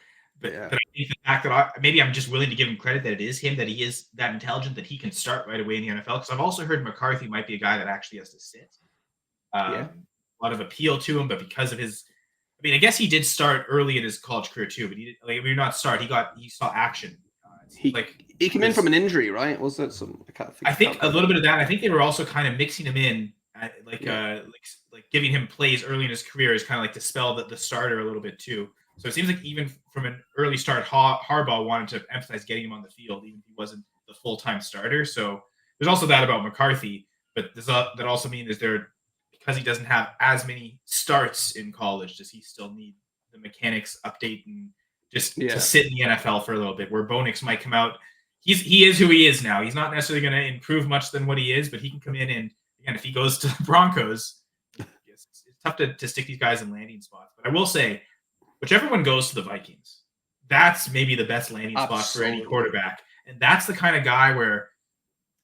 But I think the fact that maybe I'm just willing to give him credit that it is him, that he is that intelligent, that he can start right away in the NFL. Because I've also heard McCarthy might be a guy that actually has to sit. A lot of appeal to him, but because of his, I guess he did start early in his college career too, but he did not start. He saw action. He came in from an injury, right? Was that some? I think a little bit of that. I think they were also kind of mixing him in like giving him plays early in his career is kind of like dispel the starter a little bit too. So it seems like even from an early start, Harbaugh wanted to emphasize getting him on the field, even if he wasn't the full-time starter. So there's also that about McCarthy, but that also means because he doesn't have as many starts in college, does he still need the mechanics update and just to sit in the NFL for a little bit, where Bo Nix might come out. He is who he is now. He's not necessarily going to improve much than what he is, but he can come in and, again, if he goes to the Broncos, it's tough to stick these guys in landing spots. But I will say, whichever one goes to the Vikings, that's maybe the best landing spot for any quarterback. And that's the kind of guy where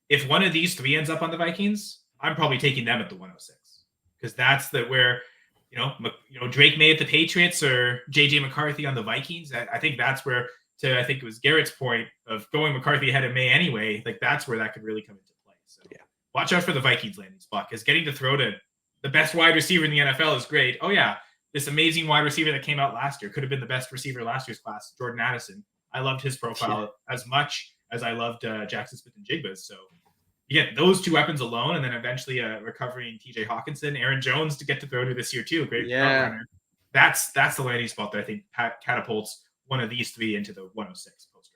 if one of these three ends up on the Vikings, I'm probably taking them at the 106, because that's where Drake May at the Patriots or JJ McCarthy on the Vikings. I think that's where, I think it was Garrett's point of going McCarthy ahead of May anyway. Like that's where that could really come into play. So watch out for the Vikings landing spot, because getting to throw to the best wide receiver in the NFL is great. Oh yeah, this amazing wide receiver that came out last year could have been the best receiver last year's class, Jordan Addison. I loved his profile as much as I loved Jackson Smith-Njigba's. So you get those two weapons alone, and then eventually recovering TJ Hawkinson, Aaron Jones to get to throw to this year too. Great runner. That's the landing spot that I think catapults one of these three into the 106 poster.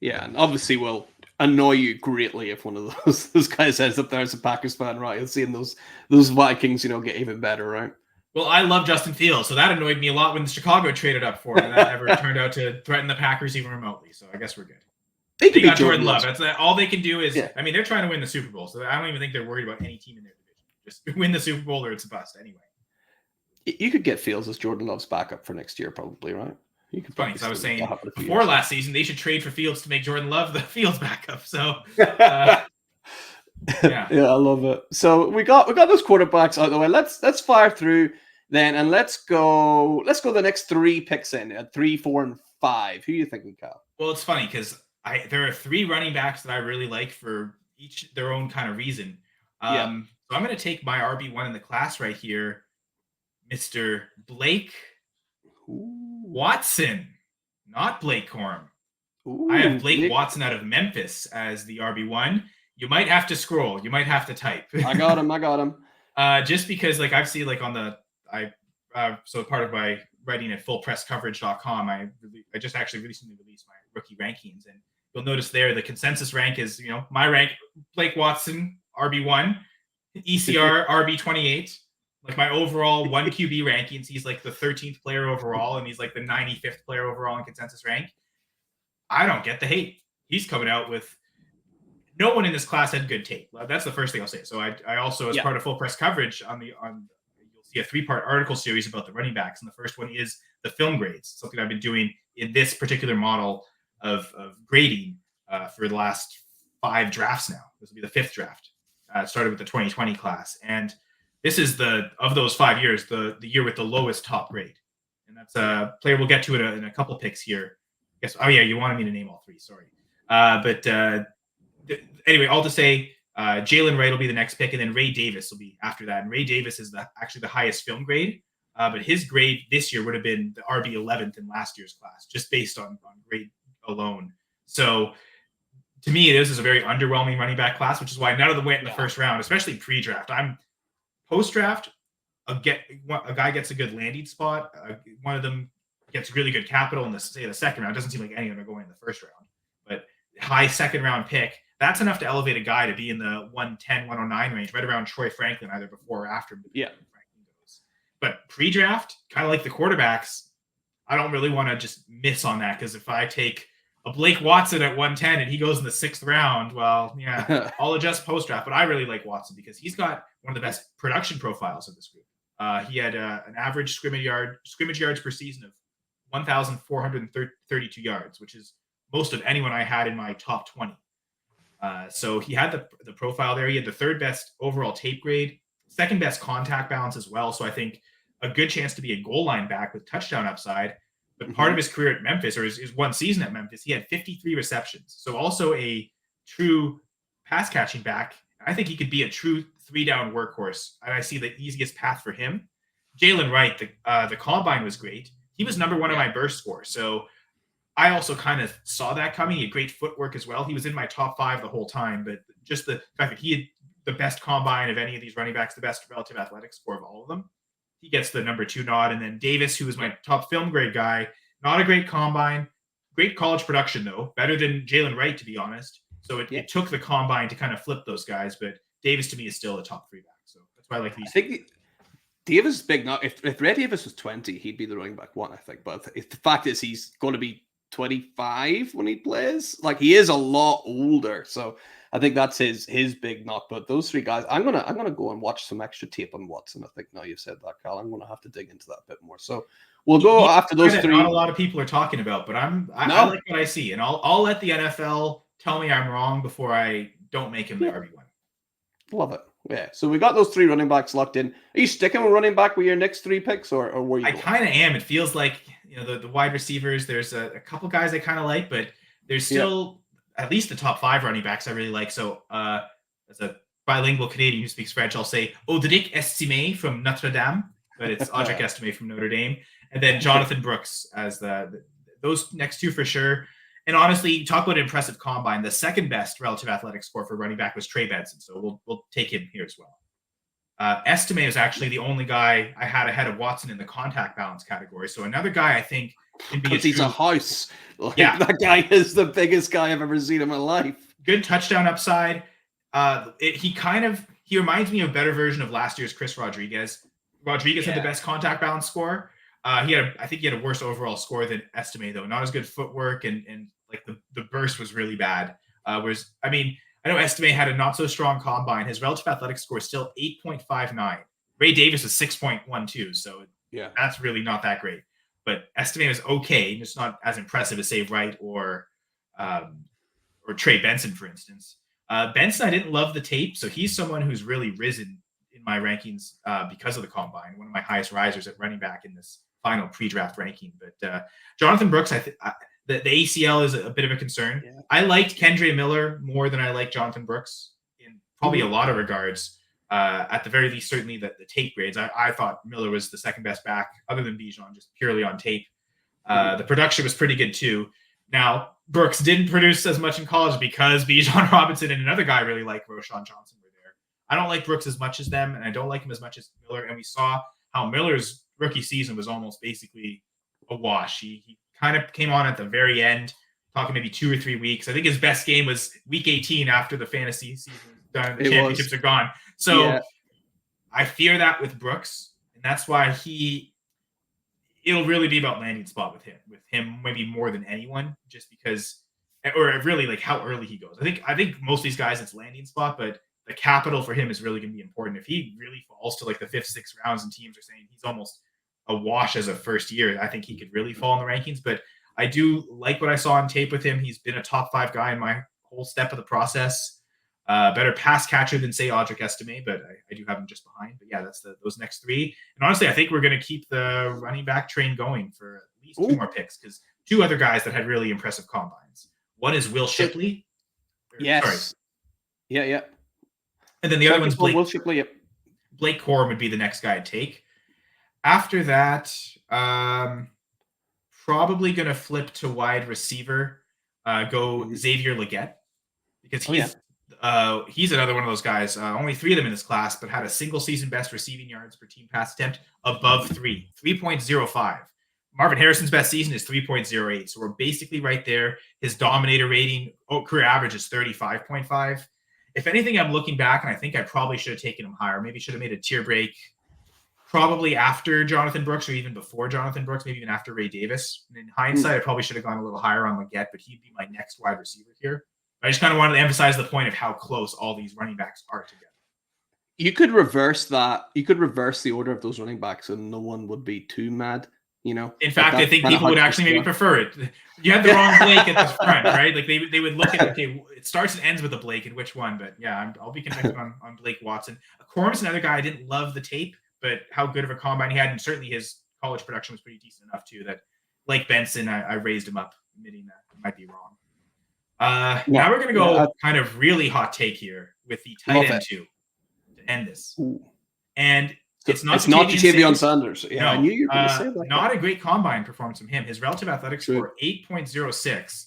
Yeah, and obviously will annoy you greatly if one of those guys ends up there as a Packers fan, right? You'll see those Vikings, get even better, right? Well, I love Justin Fields, so that annoyed me a lot when Chicago traded up for him, and that never turned out to threaten the Packers even remotely. So I guess we're good. They got Jordan Love. That's all they can do is, I mean, they're trying to win the Super Bowl, so I don't even think they're worried about any team in their division. Just win the Super Bowl or it's a bust anyway. You could get Fields as Jordan Love's backup for next year, probably, right? Funny, so I was saying before last season they should trade for Fields to make Jordan Love the Fields backup. So yeah, I love it. So we got those quarterbacks out of the way. Let's fire through then, and let's go the next three picks in at 3, 4, and 5. Who are you thinking, Kyle? Well, it's funny because there are three running backs that I really like for each their own kind of reason. So I'm going to take my RB1 in the class right here, Mr. Blake Watson, not Blake Corum. I have Blake Watson out of Memphis as the RB1. You might have to scroll. You might have to type. I got him. Just because, like, I've seen, like, on the so part of my writing at fullpresscoverage.com, I just actually recently released my rookie rankings, and you'll notice there the consensus rank is, my rank, Blake Watson RB1, ECR RB28. Like my overall 1 QB rankings, he's like the 13th player overall, and he's like the 95th player overall in consensus rank. I don't get the hate. He's coming out with no one in this class had good tape. That's the first thing I'll say. So I also, as part of full press coverage you'll see a 3-part article series about the running backs, and the first one is the film grades, something I've been doing in this particular model of grading for the last 5 drafts now. This will be the 5th draft. Started with the 2020 class, and this is of those 5 years, the year with the lowest top grade. And that's a player we'll get to it in a couple picks here. I guess, you wanted me to name all 3, sorry. Anyway, all to say, Jalen Wright will be the next pick, and then Ray Davis will be after that. And Ray Davis is actually the highest film grade, but his grade this year would have been the RB 11th in last year's class, just based on grade alone. So to me, this is a very underwhelming running back class, which is why none of them went in the first round, especially pre-draft. Post-draft, a guy gets a good landing spot. One of them gets really good capital in the second round. It doesn't seem like any of them are going in the first round. But high second round pick, that's enough to elevate a guy to be in the 110, 109 range, right around Troy Franklin, either before or after. Franklin goes. But pre-draft, kind of like the quarterbacks, I don't really want to just miss on that, because if I take a Blake Watson at 110 and he goes in the 6th round, well, I'll adjust post-draft. But I really like Watson because he's got one of the best production profiles of this group. He had an average scrimmage yards per season of 1,432 yards, which is most of anyone I had in my top 20. So he had the profile there. He had the 3rd best overall tape grade, 2nd best contact balance as well. So I think a good chance to be a goal line back with touchdown upside. But part of his career at Memphis, or his one season at Memphis, he had 53 receptions. So also a true pass catching back. I think he could be a true 3-down workhorse. And I see the easiest path for him. Jalen Wright, the combine was great. He was number 1 on my burst score. So I also kind of saw that coming. He had great footwork as well. He was in my top 5 the whole time. But just the fact that he had the best combine of any of these running backs, the best relative athletic score of all of them. He gets the number 2 nod. And then Davis, who was my top film grade guy, not a great combine, great college production, though, better than Jalen Wright, to be honest. So it took the combine to kind of flip those guys, but Davis to me is still a top 3 back. So that's why I like these. I think Davis is big now. If Red Davis was 20, he'd be the running back 1, I think. But the fact is he's going to be 25 when he plays. Like, he is a lot older. So I think that's his big knock. But those 3 guys, I'm gonna go and watch some extra tape on Watson. I think now you've said that, Cal. I'm gonna have to dig into that a bit more. So we'll go after those 3. Not a lot of people are talking about, but I like what I see, and I'll let the NFL tell me I'm wrong before I don't make him the RB1. Love it. Yeah. So we got those 3 running backs locked in. Are you sticking with running back with your next 3 picks, or were you? I kind of am. It feels like, the wide receivers. There's a couple guys I kind of like, but there's still at least the top 5 running backs I really like. So as a bilingual Canadian who speaks French, I'll say Audric Estimé from Notre Dame, but it's Audric Estimé from Notre Dame, and then Jonathan Brooks as those next 2 for sure. And honestly, talk about an impressive combine. The second best relative athletic score for running back was Trey Benson, so we'll take him here as well. Estime is actually the only guy I had ahead of Watson in the contact balance category. So another guy I think can be he's a house. Like, that guy is the biggest guy I've ever seen in my life. Good touchdown upside. He reminds me of a better version of last year's Chris Rodriguez. Rodriguez had the best contact balance score. I think he had a worse overall score than Estime, though. Not as good footwork, and like the burst was really bad. Whereas, I know Estime had a not so strong combine. His relative athletic score is still 8.59. Ray Davis was 6.12, so that's really not that great. But Estime was okay, just not as impressive as, say, Wright or Trey Benson, for instance. Benson, I didn't love the tape, so he's someone who's really risen in my rankings because of the combine. One of my highest risers at running back in this final pre-draft ranking. But Jonathan Brooks, the ACL is a bit of a concern. Yeah. I liked Kendre Miller more than I liked Jonathan Brooks in probably a lot of regards. At the very least, certainly the tape grades. I thought Miller was the second best back, other than Bijan, just purely on tape. The production was pretty good too. Now, Brooks didn't produce as much in college because Bijan Robinson and another guy I really like, Roschon Johnson, were there. I don't like Brooks as much as them, and I don't like him as much as Miller. And we saw how Miller's rookie season was almost basically a wash. He kind of came on at the very end, talking maybe 2 or 3 weeks. I think his best game was week 18 after the fantasy season was done. The championships are gone. So I fear that with Brooks, and that's why it'll really be about landing spot with him maybe more than anyone, just because, or really like how early he goes. I think most of these guys it's landing spot, but the capital for him is really going to be important. If he really falls to like the 5th, 6th rounds and teams are saying he's almost a wash as a first year, I think he could really fall in the rankings. But I do like what I saw on tape with him. He's been a top 5 guy in my whole step of the process. Better pass catcher than, say, Audric Estimé, but I do have him just behind. But yeah, that's those next 3. And honestly, I think we're going to keep the running back train going for at least 2 more picks, because 2 other guys that had really impressive combines. One is Will Shipley. Yes. Yeah. And then the other one's Blake. Will Shipley. Yep. Blake Corum would be the next guy I'd take. After that, probably going to flip to wide receiver, go Xavier Legette, because he's another one of those guys. Only 3 of them in this class, but had a single season best receiving yards per team pass attempt above 3.05. Marvin Harrison's best season is 3.08. So we're basically right there. His dominator rating, career average is 35.5. If anything, I'm looking back, and I think I probably should have taken him higher. Maybe should have made a tier break probably after Jonathan Brooks, or even before Jonathan Brooks, maybe even after Ray Davis. And in hindsight, I probably should have gone a little higher on Legette, but he'd be my next wide receiver here. I just kind of wanted to emphasize the point of how close all these running backs are together. You could reverse that. You could reverse the order of those running backs, and no one would be too mad. In fact, I think people would actually maybe prefer it. You had the wrong Blake at the front, right? Like they would look at, okay, it starts and ends with a Blake, and which one? But yeah, I'll be convicted on Blake Watson. Corum's another guy I didn't love the tape, but how good of a combine he had, and certainly his college production was pretty decent enough too. That, like Benson, I raised him up, admitting that it might be wrong. Now we're going to go kind of really hot take here with the tight end 2 to end this. Ooh. And it's not Ja'Tavion Sanders. Yeah, no, I knew you were going to say that. Not a great combine performance from him. His relative athletic score, 8.06.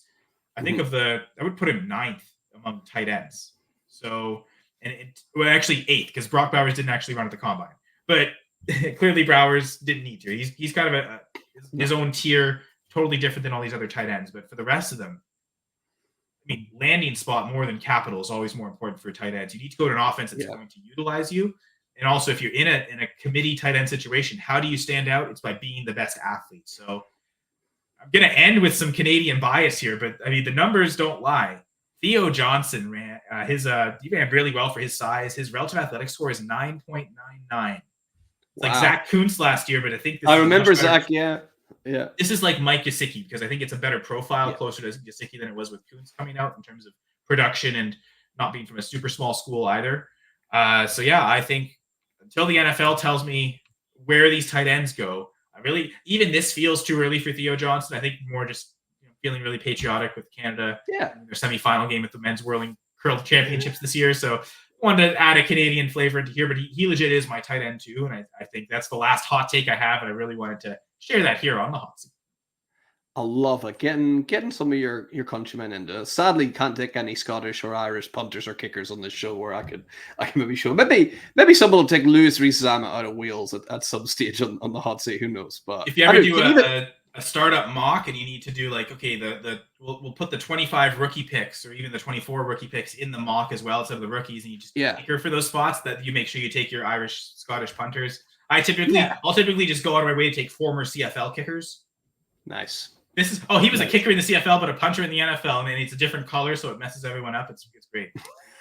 I think I would put him 9th among tight ends. So, well, actually 8th, because Brock Bowers didn't actually run at the combine. But clearly Bowers didn't need to. He's kind of his own tier, totally different than all these other tight ends. But for the rest of them, I mean, landing spot more than capital is always more important for tight ends. You need to go to an offense that's going to utilize you. And also, if you're in a committee tight end situation, how do you stand out? It's by being the best athlete. So I'm going to end with some Canadian bias here, but I mean, the numbers don't lie. Theo Johnson ran he ran really well for his size. His relative athletic score is 9.99. It's like Zach Kuntz last year, but I think I remember Zach. Yeah. This is like Mike Gesicki, because I think it's a better profile, closer to Gesicki than it was with Kuntz coming out in terms of production and not being from a super small school either. So yeah, I think until the NFL tells me where these tight ends go, even this feels too early for Theo Johnson. I think more just feeling really patriotic with Canada. Yeah. In their semifinal game at the men's whirling curl championships this year. So wanted to add a Canadian flavor into here, but he legit is my tight end too. And I think that's the last hot take I have. And I really wanted to share that here on the hot seat. I love it. Getting some of your countrymen into. Sadly, can't take any Scottish or Irish punters or kickers on this show where I can maybe show. Maybe someone will take Louis Rees-Zammit out of Wales at some stage on the hot seat. Who knows? But if you ever do a startup mock and you need to do like, okay, we'll put the 25 rookie picks or even the 24 rookie picks in the mock as well instead of the rookies, and you just kicker for those spots, that you make sure you take your Irish, Scottish punters. I'll typically just go out of my way to take former CFL kickers. Nice. He was a kicker in the CFL, but a punter in the NFL, and it's a different color, so it messes everyone up. It's great.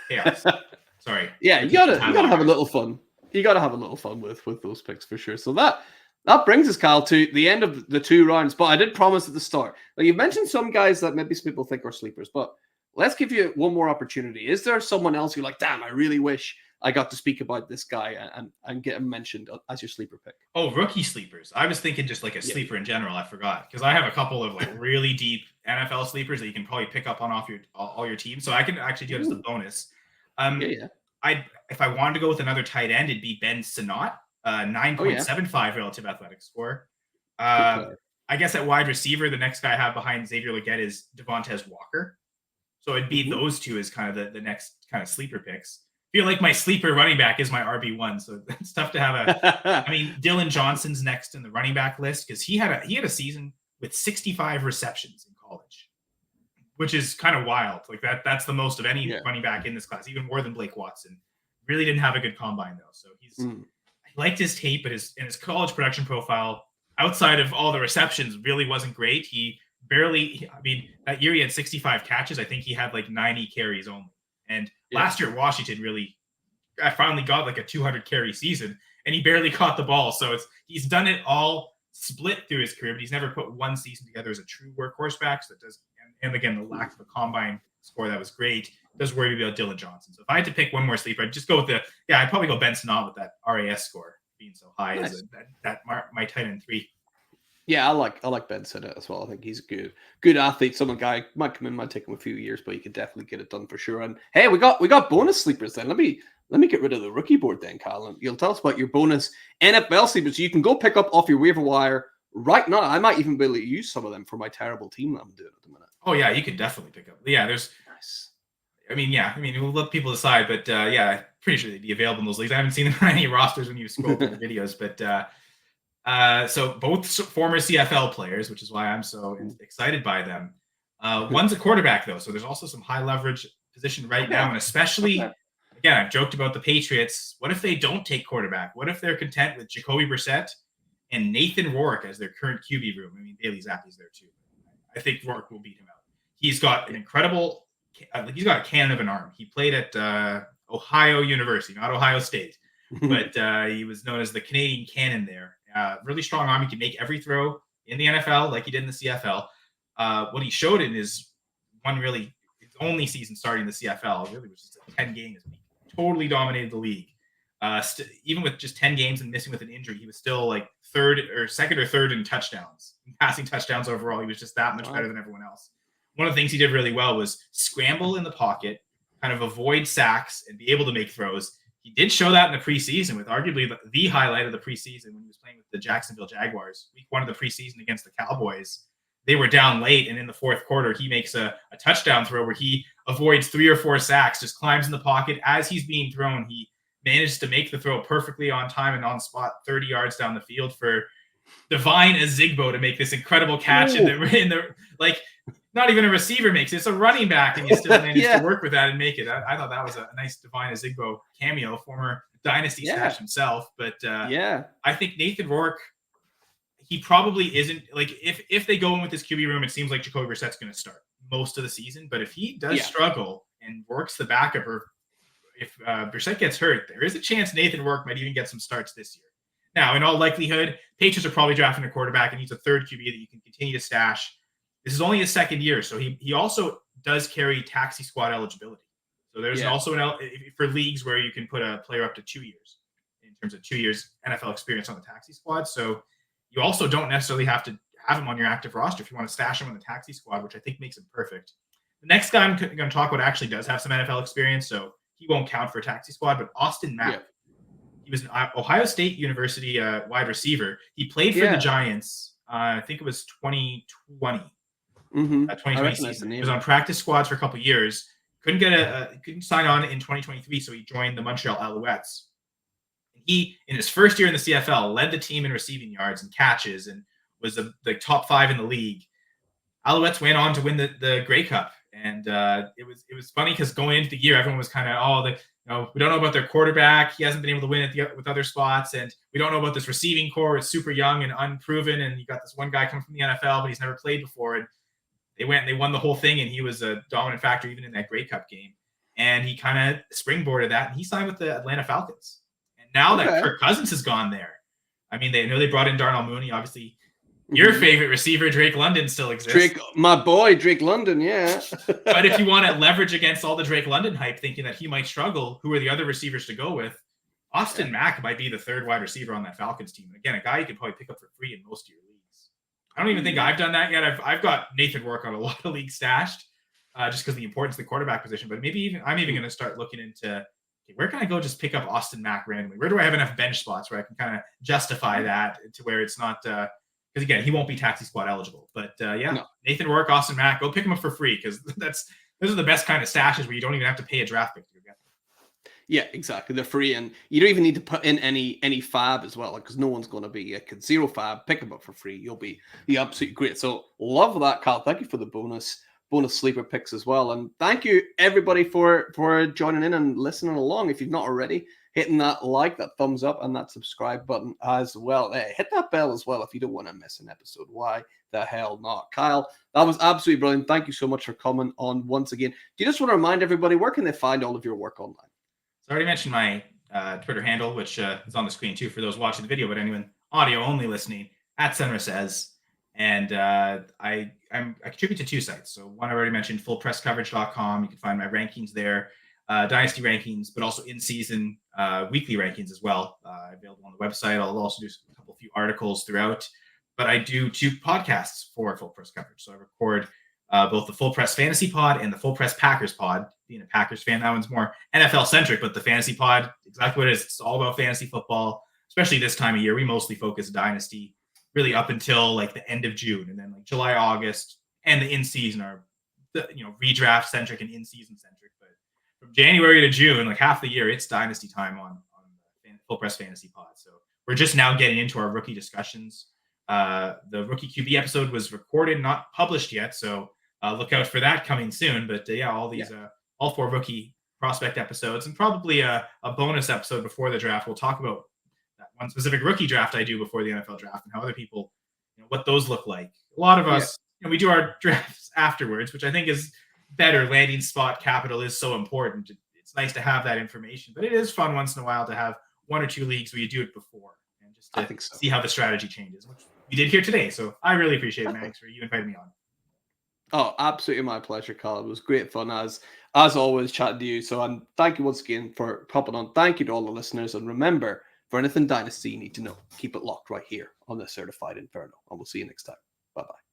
Chaos. Sorry. Yeah, you gotta have a little fun. You gotta have a little fun with those picks for sure. So that brings us, Kyle, to the end of the 2 rounds. But I did promise at the start. Like, you've mentioned some guys that maybe some people think are sleepers, but let's give you one more opportunity. Is there someone else you're like, damn, I really wish I got to speak about this guy and get him mentioned as your sleeper pick? Oh, rookie sleepers. I was thinking just like a sleeper in general. I forgot, because I have a couple of like really deep NFL sleepers that you can probably pick up on off all your team. So I can actually do it as a bonus. If I wanted to go with another tight end, it'd be Ben Sinnott. 9.75 relative athletic score. I guess at wide receiver, the next guy I have behind Xavier Legette is Devontae Walker. So it'd be those two as kind of the next kind of sleeper picks. I feel like my sleeper running back is my RB1, so it's tough to have I mean, Dylan Johnson's next in the running back list, because he had a season with 65 receptions in college, which is kind of wild. Like that's the most of any running back in this class, even more than Blake Watson. Really didn't have a good combine though, so I liked his tape, but his college production profile outside of all the receptions really wasn't great. That year he had 65 catches. I think he had like 90 carries only. And last year at Washington, I finally got like a 200 carry season, and he barely caught the ball. So he's done it all split through his career, but he's never put one season together as a true workhorse back. So and again, the lack of a combine score that was great does worry me about Dylan Johnson. So if I had to pick one more sleeper, I'd just go with I'd probably go Ben Sinnott with that RAS score being so high as my tight end 3. Yeah, I like Ben Sinnott as well. I think he's a good athlete. Some guy might come in, might take him a few years, but he could definitely get it done for sure. And hey, we got bonus sleepers then. Let me get rid of the rookie board then, Kyle. And you'll tell us about your bonus NFL sleepers. So you can go pick up off your waiver wire right now. I might even be able to use some of them for my terrible team that I'm doing at the minute. Oh yeah, you could definitely pick up. Yeah, there's nice. I mean, we'll let people decide, but I'm pretty sure they'd be available in those leagues. I haven't seen them on any rosters when you scroll through the videos, but so both former CFL players, which is why I'm so excited by them. One's a quarterback though, so there's also some high leverage position right now, and especially again, I've joked about the Patriots. What if they don't take quarterback? What if they're content with Jacoby Brissett and Nathan Rourke as their current QB room? I mean, Bailey Zappi's there too. I think Rourke will beat him out. He's got an incredible. He's got a cannon of an arm. He played at Ohio University, not Ohio State, but he was known as the Canadian Cannon there. Really strong arm. He can make every throw in the NFL like he did in the CFL. What he showed in his only season starting in the CFL, really was just 10 games. He totally dominated the league. Even with just 10 games and missing with an injury, he was still like second or third in touchdowns, in passing touchdowns overall. He was just that much better than everyone else. One of the things he did really well was scramble in the pocket, kind of avoid sacks, and be able to make throws. He did show that in the preseason with arguably the highlight of the preseason when he was playing with the Jacksonville Jaguars. Week 1 of the preseason against the Cowboys. they were down late, and in the fourth quarter, he makes a touchdown throw where he avoids 3 or 4 sacks, just climbs in the pocket. As he's being thrown, he managed to make the throw perfectly on time and on spot, 30 yards down the field for Divine Azigbo to make this incredible catch in the like, not even a receiver makes it. It's a running back, and you still managed to work with that and make it. I thought that was a nice Divine Azigbo cameo, former Dynasty stash himself. But I think Nathan Rourke, he probably isn't, like, if they go in with this QB room, it seems like Jacoby Brissett's going to start most of the season. But if he does struggle and Rourke's the backup, or if Brissett gets hurt, there is a chance Nathan Rourke might even get some starts this year. Now, in all likelihood, Patriots are probably drafting a quarterback, and he's a third QB that you can continue to stash. This is only his second year, so he also does carry taxi squad eligibility. So there's also for leagues where you can put a player up to 2 years in terms of 2 years NFL experience on the taxi squad. So you also don't necessarily have to have him on your active roster if you want to stash him on the taxi squad, which I think makes him perfect. The next guy I'm going to talk about actually does have some NFL experience, so he won't count for a taxi squad, but Austin Mack. He was an Ohio State University wide receiver. He played for the Giants. I think it was 2020. 2020 season. He was on practice squads for a couple of years. Couldn't sign on in 2023, so he joined the Montreal Alouettes. He, in his first year in the CFL, led the team in receiving yards and catches, and was the top 5 in the league. Alouettes went on to win the Grey Cup, and it was funny because going into the year, everyone was kind of we don't know about their quarterback. He hasn't been able to win with other spots, and we don't know about this receiving core. It's super young and unproven, and you got this one guy coming from the NFL, but he's never played before. And they won the whole thing, and he was a dominant factor even in that Grey Cup game. And he kind of springboarded that, and he signed with the Atlanta Falcons. And now that Kirk Cousins has gone there, I mean, they brought in Darnell Mooney. Obviously, your favorite receiver, Drake London, still exists. My boy, Drake London, yeah. But if you want to leverage against all the Drake London hype, thinking that he might struggle, who are the other receivers to go with? Austin Mack might be the third wide receiver on that Falcons team. Again, a guy you could probably pick up for free in most of your leagues. I don't even think I've done that yet. I've got Nathan Rourke on a lot of leagues stashed, just because of the importance of the quarterback position. But maybe I'm even going to start looking into, where can I go just pick up Austin Mack randomly? Where do I have enough bench spots where I can kind of justify that to where it's not because again, he won't be taxi squad eligible. But Nathan Rourke, Austin Mack, go pick him up for free, because those are the best kind of stashes where you don't even have to pay a draft pick to get them. Yeah, exactly. They're free, and you don't even need to put in any fab as well, because no one's going to be 0 fab. Pick them up for free. You'll be absolutely great. So love that, Kyle. Thank you for the bonus sleeper picks as well, and thank you everybody for joining in and listening along. If you've not already, hitting that that thumbs up, and that subscribe button as well. Hey, hit that bell as well if you don't want to miss an episode. Why the hell not? Kyle, that was absolutely brilliant. Thank you so much for coming on once again. Do you just want to remind everybody, where can they find all of your work online? So I already mentioned my Twitter handle, which is on the screen too for those watching the video, but anyone audio only listening, @SenraSays. And I contribute to 2 sites. So one I already mentioned, fullpresscoverage.com. You can find my rankings there, Dynasty rankings, but also in-season weekly rankings as well. Available on the website. I'll also do a few articles throughout. But I do 2 podcasts for Full Press Coverage. So I record both the Full Press Fantasy Pod and the Full Press Packers Pod. Being a Packers fan, that one's more NFL-centric, but the Fantasy Pod, exactly what it is. It's all about fantasy football, especially this time of year. We mostly focus Dynasty really up until like the end of June, and then like July, August, and the in-season are redraft-centric and in-season-centric. But from January to June, like half the year, it's Dynasty time on Full Press Fantasy Pod. So we're just now getting into our rookie discussions. The rookie QB episode was recorded, not published yet, so look out for that coming soon. But all these all 4 rookie prospect episodes, and probably a bonus episode before the draft. We'll talk about that one specific rookie draft I do before the NFL draft, and how other people, what those look like. A lot of us, we do our drafts afterwards, which I think is better. Landing spot capital is so important. It's nice to have that information, but it is fun once in a while to have 1 or 2 leagues where you do it before, and just to see how the strategy changes, which we did here today. So I really appreciate it, Max, for you inviting me on. Oh, absolutely my pleasure, Carl. It was great fun as always chatting to you. So, and thank you once again for popping on. Thank you to all the listeners. And remember, for anything Dynasty you need to know, keep it locked right here on the Certified Inferno. And we'll see you next time. Bye-bye.